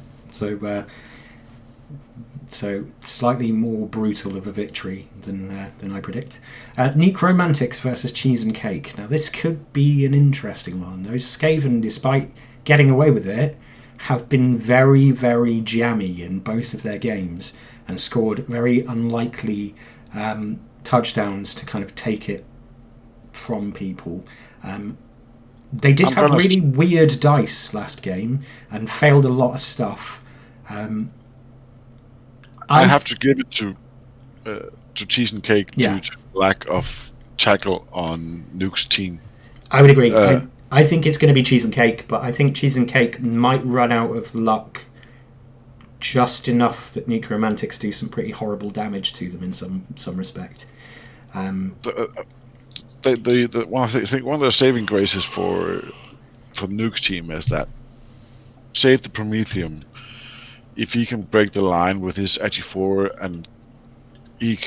so slightly more brutal of a victory than I predict. Necromantics versus Cheese and Cake. Now this could be an interesting one. Those Skaven, despite getting away with it, have been very, very jammy in both of their games and scored very unlikely touchdowns to kind of take it from people. They did have really weird dice last game and failed a lot of stuff. I have to give it to Cheese and Cake Yeah. due to lack of tackle on Nuke's team. I would agree. I think it's going to be Cheese and Cake, but I think Cheese and Cake might run out of luck just enough that Necromantics do some pretty horrible damage to them in some respect. One of the saving graces for Nuke's team is that save the Prometheum. If he can break the line with his Agi4, and he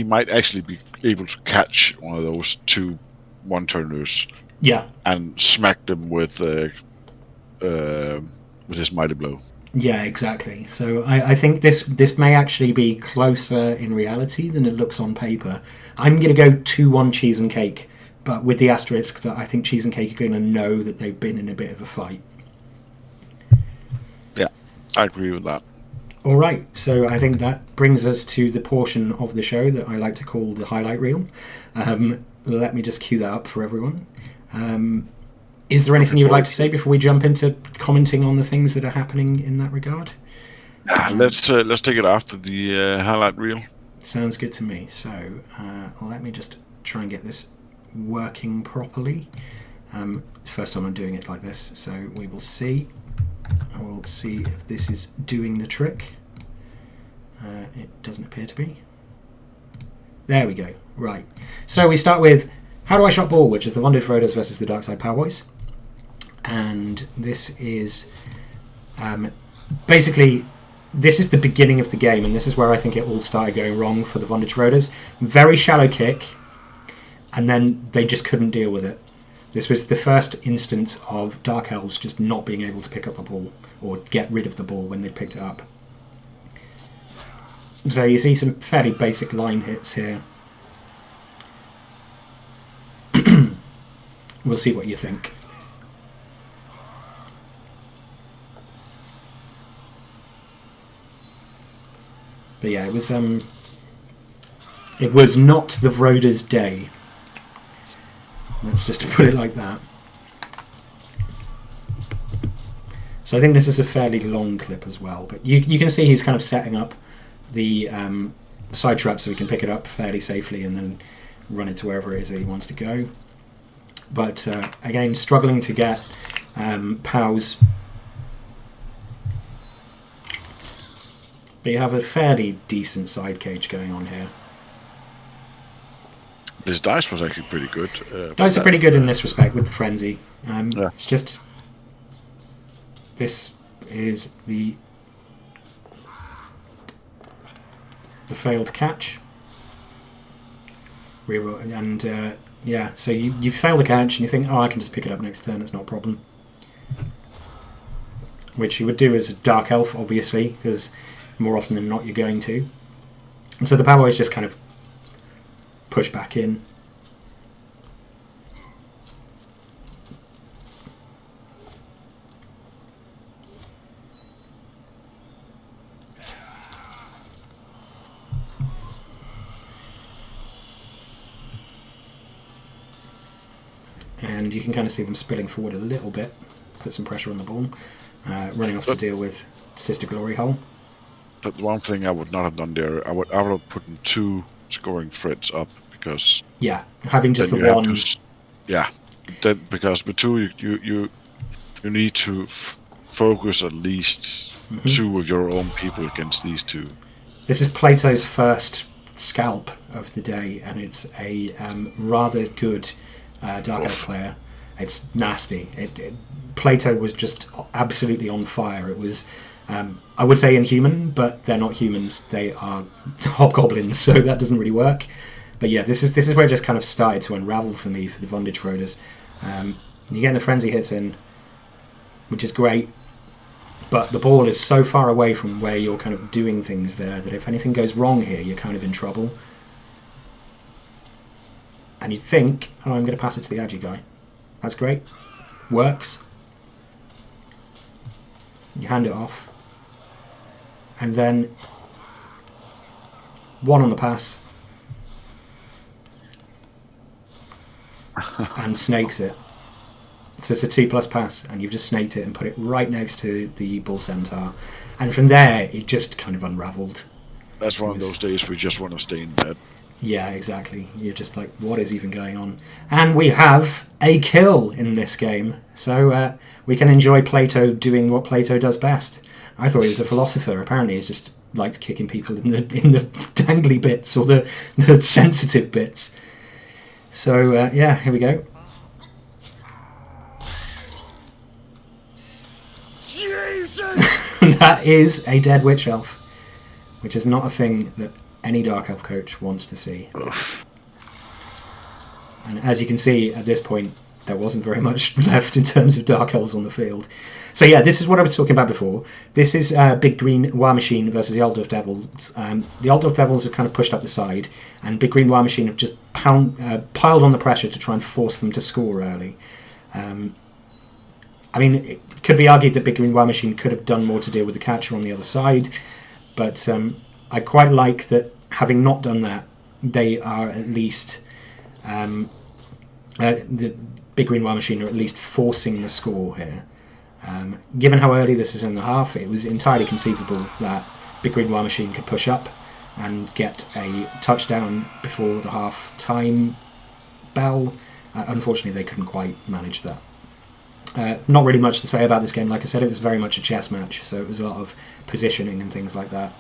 might actually be able to catch one of those 2 one-turners. Yeah. And smack them with his mighty blow. Yeah, exactly. So I think this may actually be closer in reality than it looks on paper. I'm going to go 2-1 Cheese and Cake, but with the asterisk that I think Cheese and Cake are going to know that they've been in a bit of a fight. Yeah, I agree with that. All right, so I think that brings us to the portion of the show that I like to call the highlight reel. Let me just cue that up for everyone. Is there anything you would like to say before we jump into commenting on the things that are happening in that regard? Let's take it after the highlight reel. Sounds good to me. So let me just try and get this working properly. First time I'm doing it like this, so we will see. I will see if this is doing the trick. It doesn't appear to be. There we go. Right. So we start with How Do I Shot Ball, which is the Wonded Roaders versus the Darkside Powboys. And this is basically, this is the beginning of the game, and this is where I think it all started going wrong for the Wonded Roaders. Very shallow kick, and then they just couldn't deal with it. This was the first instance of Dark Elves just not being able to pick up the ball or get rid of the ball when they picked it up. So you see some fairly basic line hits here. We'll see what you think. But yeah, it was not the Roder's day. Let's just put it like that. So I think this is a fairly long clip as well, but you can see he's kind of setting up the side trap so he can pick it up fairly safely and then run it to wherever it is that he wants to go. But again, struggling to get POWs. But you have a fairly decent side cage going on here. His dice was actually pretty good. Dice are pretty good in this respect with the frenzy. Yeah. It's just this is the failed catch. And yeah, so you fail the catch and you think, oh, I can just pick it up next turn, it's not a problem. Which you would do as a Dark Elf, obviously, because more often than not you're going to. And so the Powboys just kind of push back in. And you can kind of see them spilling forward a little bit, put some pressure on the ball, running off to deal with Sister Glory Hole. But one thing I would not have done there, I would have put 2 scoring threats up, because yeah, having just the one. Because with 2 you need to focus at least 2 of your own people against these 2. This is Plato's first scalp of the day, and it's a rather good Dark Elf player. It's nasty. Plato was just absolutely on fire. It was, I would say, inhuman, but they're not humans. They are hobgoblins, so that doesn't really work. But yeah, this is where it just kind of started to unravel for me for the Bondage Roaders. You get the frenzy hits in, which is great, but the ball is so far away from where you're kind of doing things there that if anything goes wrong here, you're kind of in trouble. And you'd think, oh, I'm going to pass it to the Agi guy. That's great. Works. You hand it off. And then 1 on the pass. And snakes it. So it's a 2+ pass, and you've just snaked it and put it right next to the bull centaur. And from there, it just kind of unravelled. That's one of those days we just want to stay in bed. Yeah, exactly. You're just like, what is even going on? And we have a kill in this game. So we can enjoy Plato doing what Plato does best. I thought he was a philosopher. Apparently he's just liked kicking people in the dangly bits or the sensitive bits. So, yeah, here we go. That is a dead witch elf, which is not a thing that any Dark Elf coach wants to see. And as you can see, at this point, there wasn't very much left in terms of Dark Elves on the field. So yeah, this is what I was talking about before. This is Big Green War Machine versus the Old Dwarf Devils. The Old Dwarf Devils have kind of pushed up the side, and Big Green War Machine have just piled on the pressure to try and force them to score early. I mean, it could be argued that Big Green War Machine could have done more to deal with the catcher on the other side, but I quite like that, having not done that, they are at least... the Big Green War Machine are at least forcing the score here. Given how early this is in the half, it was entirely conceivable that Big Green War Machine could push up and get a touchdown before the half-time bell. Unfortunately, they couldn't quite manage that. Not really much to say about this game. Like I said, it was very much a chess match, so it was a lot of positioning and things like that.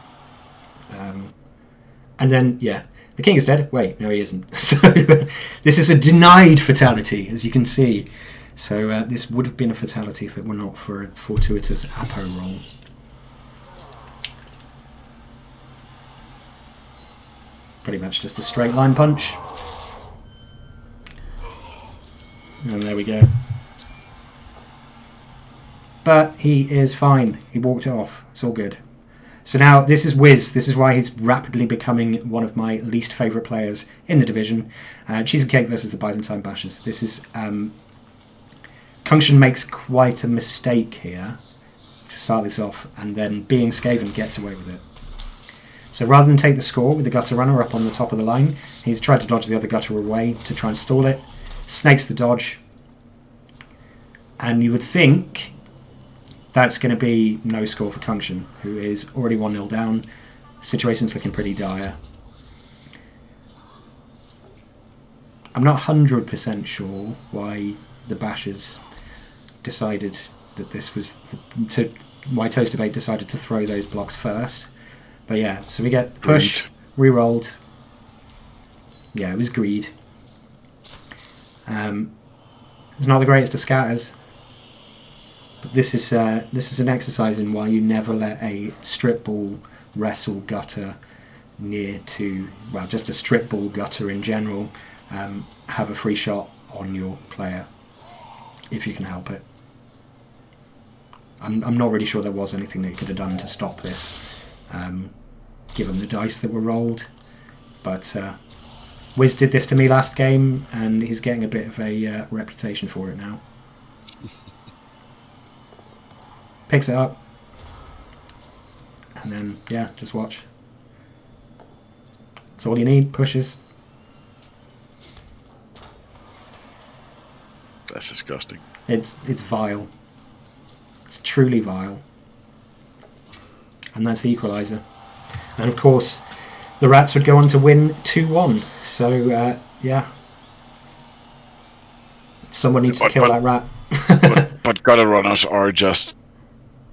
And then, yeah, the king is dead. Wait, no, he isn't. So this is a denied fatality, as you can see. So this would have been a fatality if it were not for a fortuitous Apo roll. Pretty much just a straight line punch. And there we go. But he is fine. He walked off. It's all good. So now this is Wiz. This is why he's rapidly becoming one of my least favourite players in the division. Cheese and Cake versus the Byzantine Bashers. This is... Kungshan makes quite a mistake here to start this off, and then being Skaven gets away with it. So rather than take the score with the Gutter Runner up on the top of the line, he's tried to dodge the other Gutter away to try and stall it. Snakes the dodge. And you would think... that's going to be no score for Kungshan, who is already 1-0 down. Situation's looking pretty dire. I'm not 100% sure why the Bashers decided that this was... why Toast Debate decided to throw those blocks first. But yeah, so we get the push, re-rolled. Yeah, it was greed. It's not the greatest of scatters. But this is an exercise in why you never let a strip ball wrestle gutter near to, well, just a strip ball gutter in general, have a free shot on your player, if you can help it. I'm not really sure there was anything they could have done to stop this, given the dice that were rolled. But Wiz did this to me last game, and he's getting a bit of a reputation for it now. Picks it up, and then, yeah, just watch. That's all you need, pushes. That's disgusting. It's vile. It's truly vile. And that's the equaliser. And of course, the Rats would go on to win 2-1. So, yeah. Someone needs to kill that rat. but gutter runners are just...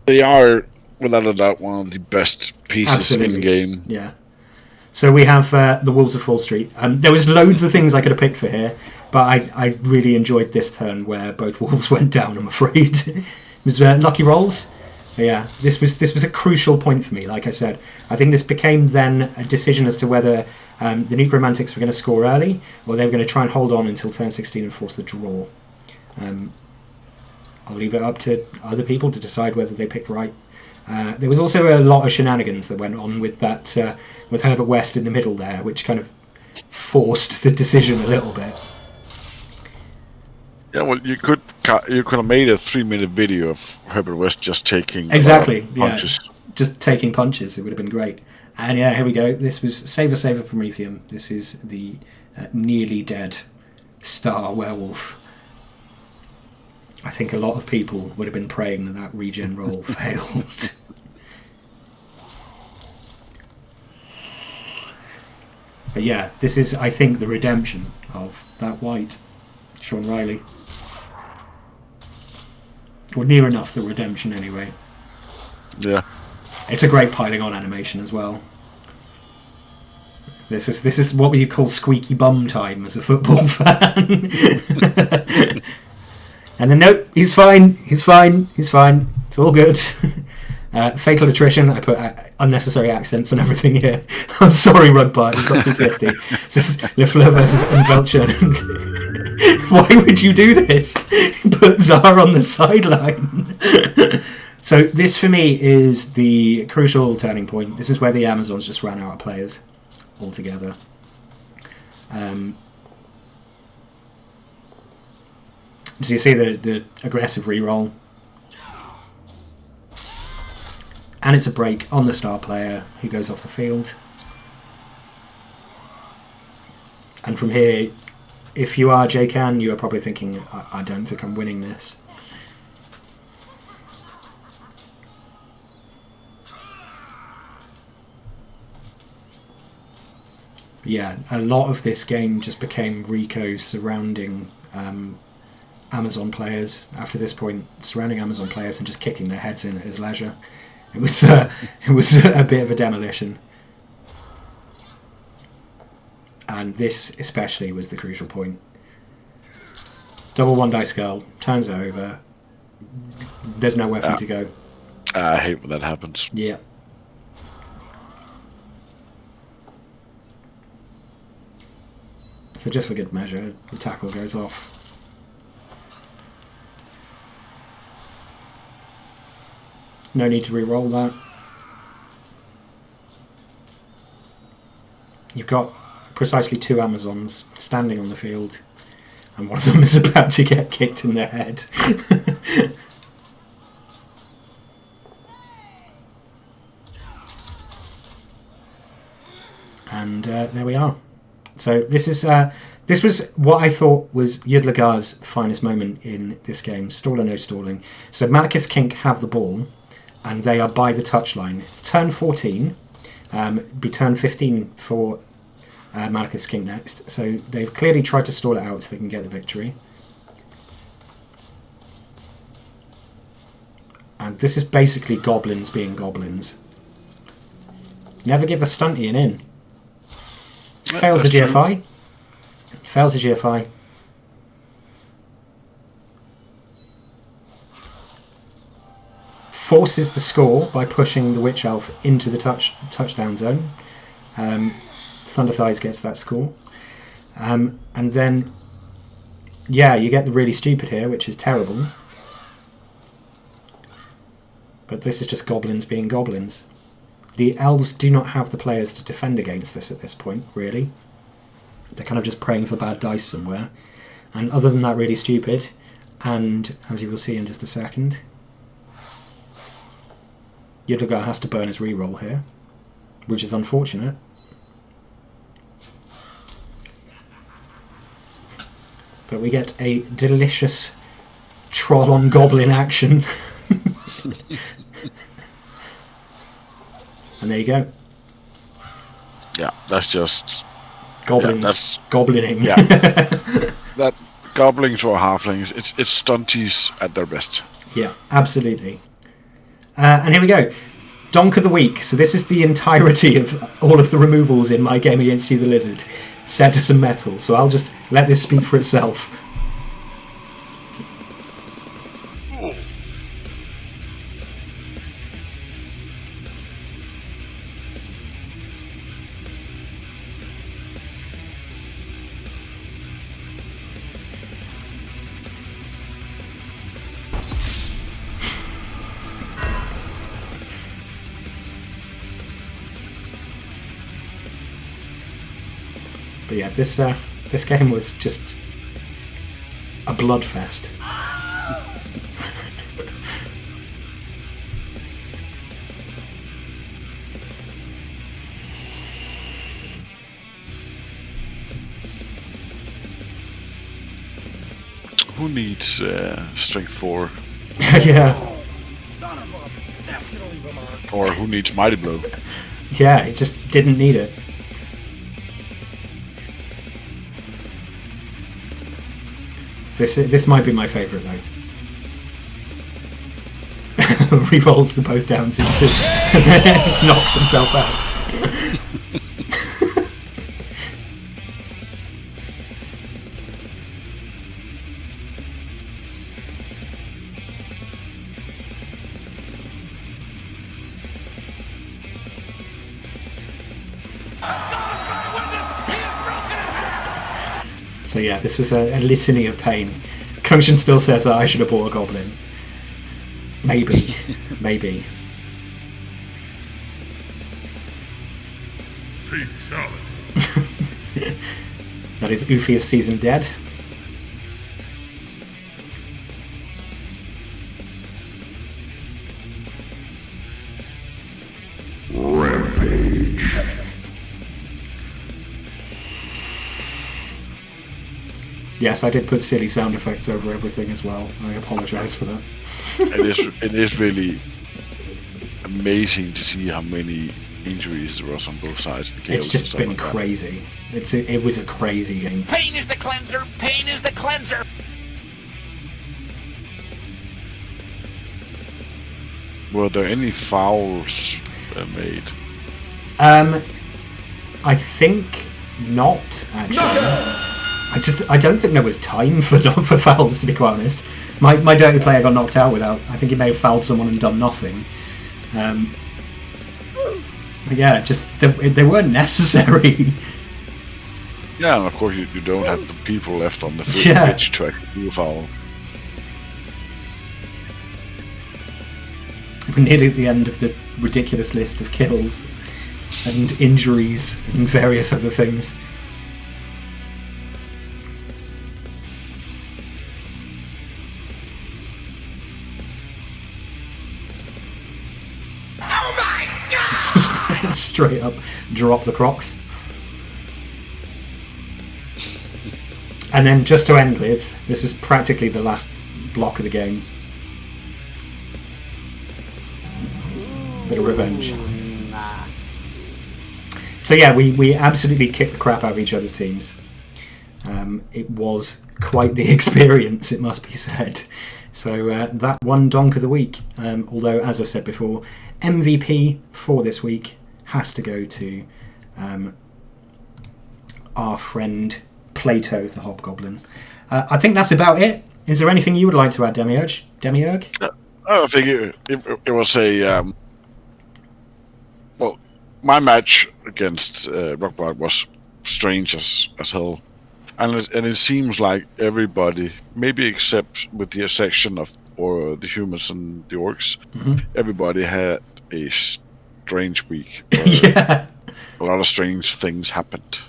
they are, without a doubt, one of the best pieces in the game. Yeah. So we have the Wolves of Fall Street. There was loads of things I could have picked for here, but I really enjoyed this turn where both Wolves went down, I'm afraid. It was lucky rolls. But yeah, this was a crucial point for me, like I said. I think this became then a decision as to whether the Necromantics were going to score early, or they were going to try and hold on until turn 16 and force the draw. I'll leave it up to other people to decide whether they picked right. There was also a lot of shenanigans that went on with that, with Herbert West in the middle there, which kind of forced the decision a little bit. Yeah, well, you could have made a 3-minute video of Herbert West just taking punches. Yeah, just taking punches. It would have been great. And yeah, here we go. This was Saver Prometheum. This is the nearly dead Star Werewolf. I think a lot of people would have been praying that regen roll failed. But yeah, this is, I think, the redemption of that white, Sean Riley. Or near enough the redemption, anyway. Yeah. It's a great piling on animation as well. This is what you call squeaky bum time as a football fan. And then, nope, he's fine. It's all good. Fatal attrition. I put unnecessary accents on everything here. I'm sorry, Rugbart. He's got PTSD. This is Lefleur versus Unvelcher. Why would you do this? Put Zara on the sideline. So this, for me, is the crucial turning point. This is where the Amazons just ran out of players altogether. So you see the aggressive reroll. And it's a break on the star player who goes off the field. And from here, if you are GMAN, you are probably thinking, I don't think I'm winning this. Yeah, a lot of this game just became Rico surrounding Amazon players after this point, surrounding Amazon players and just kicking their heads in at his leisure. It was a bit of a demolition. And this especially was the crucial point. Double one dice skull, turns it over. There's nowhere for you to go. I hate when that happens. Yeah. So just for good measure, the tackle goes off. No need to re-roll that. You've got precisely 2 Amazons standing on the field, and one of them is about to get kicked in the head. And there we are. So this was what I thought was Yudlagar's finest moment in this game. Stall or no stalling. So Malekith's Kink have the ball, and they are by the touchline. It's turn 14. Be turn 15 for Malekith's Kink next. So they've clearly tried to stall it out so they can get the victory. And this is basically goblins being goblins. Never give a stunty and in. Fails the GFI. Fails the GFI. Forces the score by pushing the Witch Elf into the touchdown zone. Thunder Thighs gets that score. And then, yeah, you get the really stupid here, which is terrible. But this is just goblins being goblins. The elves do not have the players to defend against this at this point, really. They're kind of just praying for bad dice somewhere. And other than that, really stupid. And, as you will see in just a second, Yudlagar has to burn his reroll here, which is unfortunate. But we get a delicious troll on goblin action. And there you go. Yeah, that's just goblins. Yeah, that's goblining. Yeah, that goblins or halflings. It's stunties at their best. Yeah, absolutely. And here we go. Donk of the week. So this is the entirety of all of the removals in my game against you, the Lizard, set to some metal. So I'll just let this speak for itself. But yeah, this game was just a bloodfest. who needs strength 4? Yeah. Or who needs mighty blow? Yeah, it just didn't need it. This might be my favourite though. Re-rolls the both downs into knocks himself out. So yeah, this was a litany of pain. Kungshan still says that I should have bought a goblin. Maybe. Maybe. Fatality. That is Ufi of Season Dead. Rampage. Yes, I did put silly sound effects over everything as well. I apologise for that. It is really amazing to see how many injuries there was on both sides of the game. It's just been crazy. It was a crazy game. Pain is the cleanser! Pain is the cleanser! Were there any fouls made? I think not, actually. I don't think there was time for fouls, to be quite honest. My dirty player got knocked out without. I think he may have fouled someone and done nothing. But yeah, just they weren't necessary. Yeah, and of course you don't have the people left on the pitch to actually do a foul. We're nearly at the end of the ridiculous list of kills and injuries and various other things. Straight up drop the Crocs. And then just to end with, this was practically the last block of the game. Bit of revenge. Nice. So yeah, we absolutely kicked the crap out of each other's teams. It was quite the experience, it must be said. So that one donk of the week, although as I've said before, MVP for this week has to go to our friend Plato the Hobgoblin. I think that's about it. Is there anything you would like to add, Demiurg? I think it was a well, my match against Rockbart was strange as hell, and it seems like everybody, maybe except with the exception of the humans and the orcs, everybody had a strange week. Yeah, a lot of strange things happened.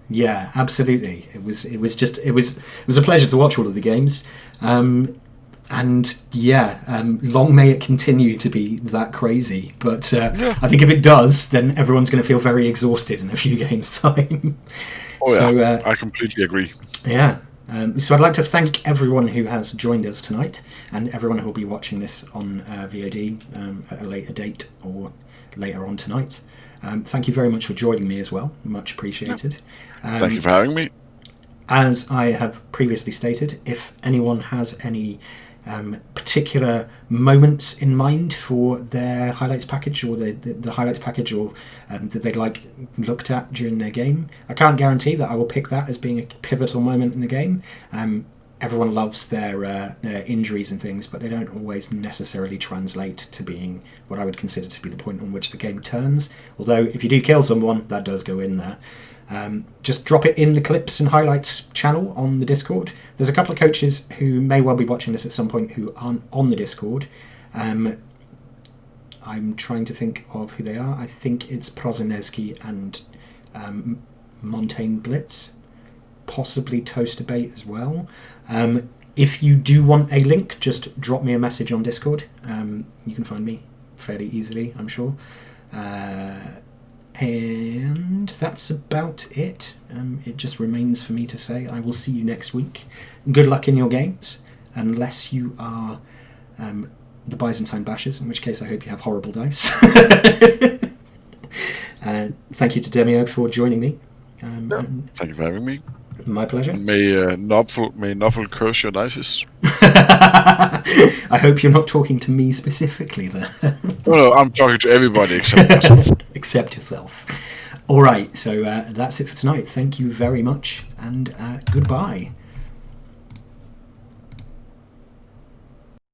Yeah, absolutely. It was a pleasure to watch all of the games, and yeah, long may it continue to be that crazy. But I think if it does, then everyone's going to feel very exhausted in a few games' time. I completely agree. Yeah. So I'd like to thank everyone who has joined us tonight, and everyone who will be watching this on VOD at a later date or later on tonight. Thank you very much for joining me as well. Much appreciated. Thank you for having me. As I have previously stated, if anyone has any particular moments in mind for their highlights package, or the highlights package, or that they'd like looked at during their game, I can't guarantee that I will pick that as being a pivotal moment in the game. Everyone loves their injuries and things, but they don't always necessarily translate to being what I would consider to be the point on which the game turns. Although, if you do kill someone, that does go in there. Just drop it in the clips and highlights channel on the Discord. There's a couple of coaches who may well be watching this at some point who aren't on the Discord. I'm trying to think of who they are. I think it's Prozinezki and Montaigne Blitz. Possibly Toaster Bait as well. If you do want a link, just drop me a message on Discord. You can find me fairly easily, I'm sure. And that's about it. It just remains for me to say I will see you next week. Good luck in your games, unless you are the Byzantine Bashers, in which case I hope you have horrible dice. Thank you to Demiurg for joining me. Thank you for having me. My pleasure. May Novel curse your dices. I hope you're not talking to me specifically there. No, I'm talking to everybody except myself. Except yourself. All right, so that's it for tonight. Thank you very much, and goodbye.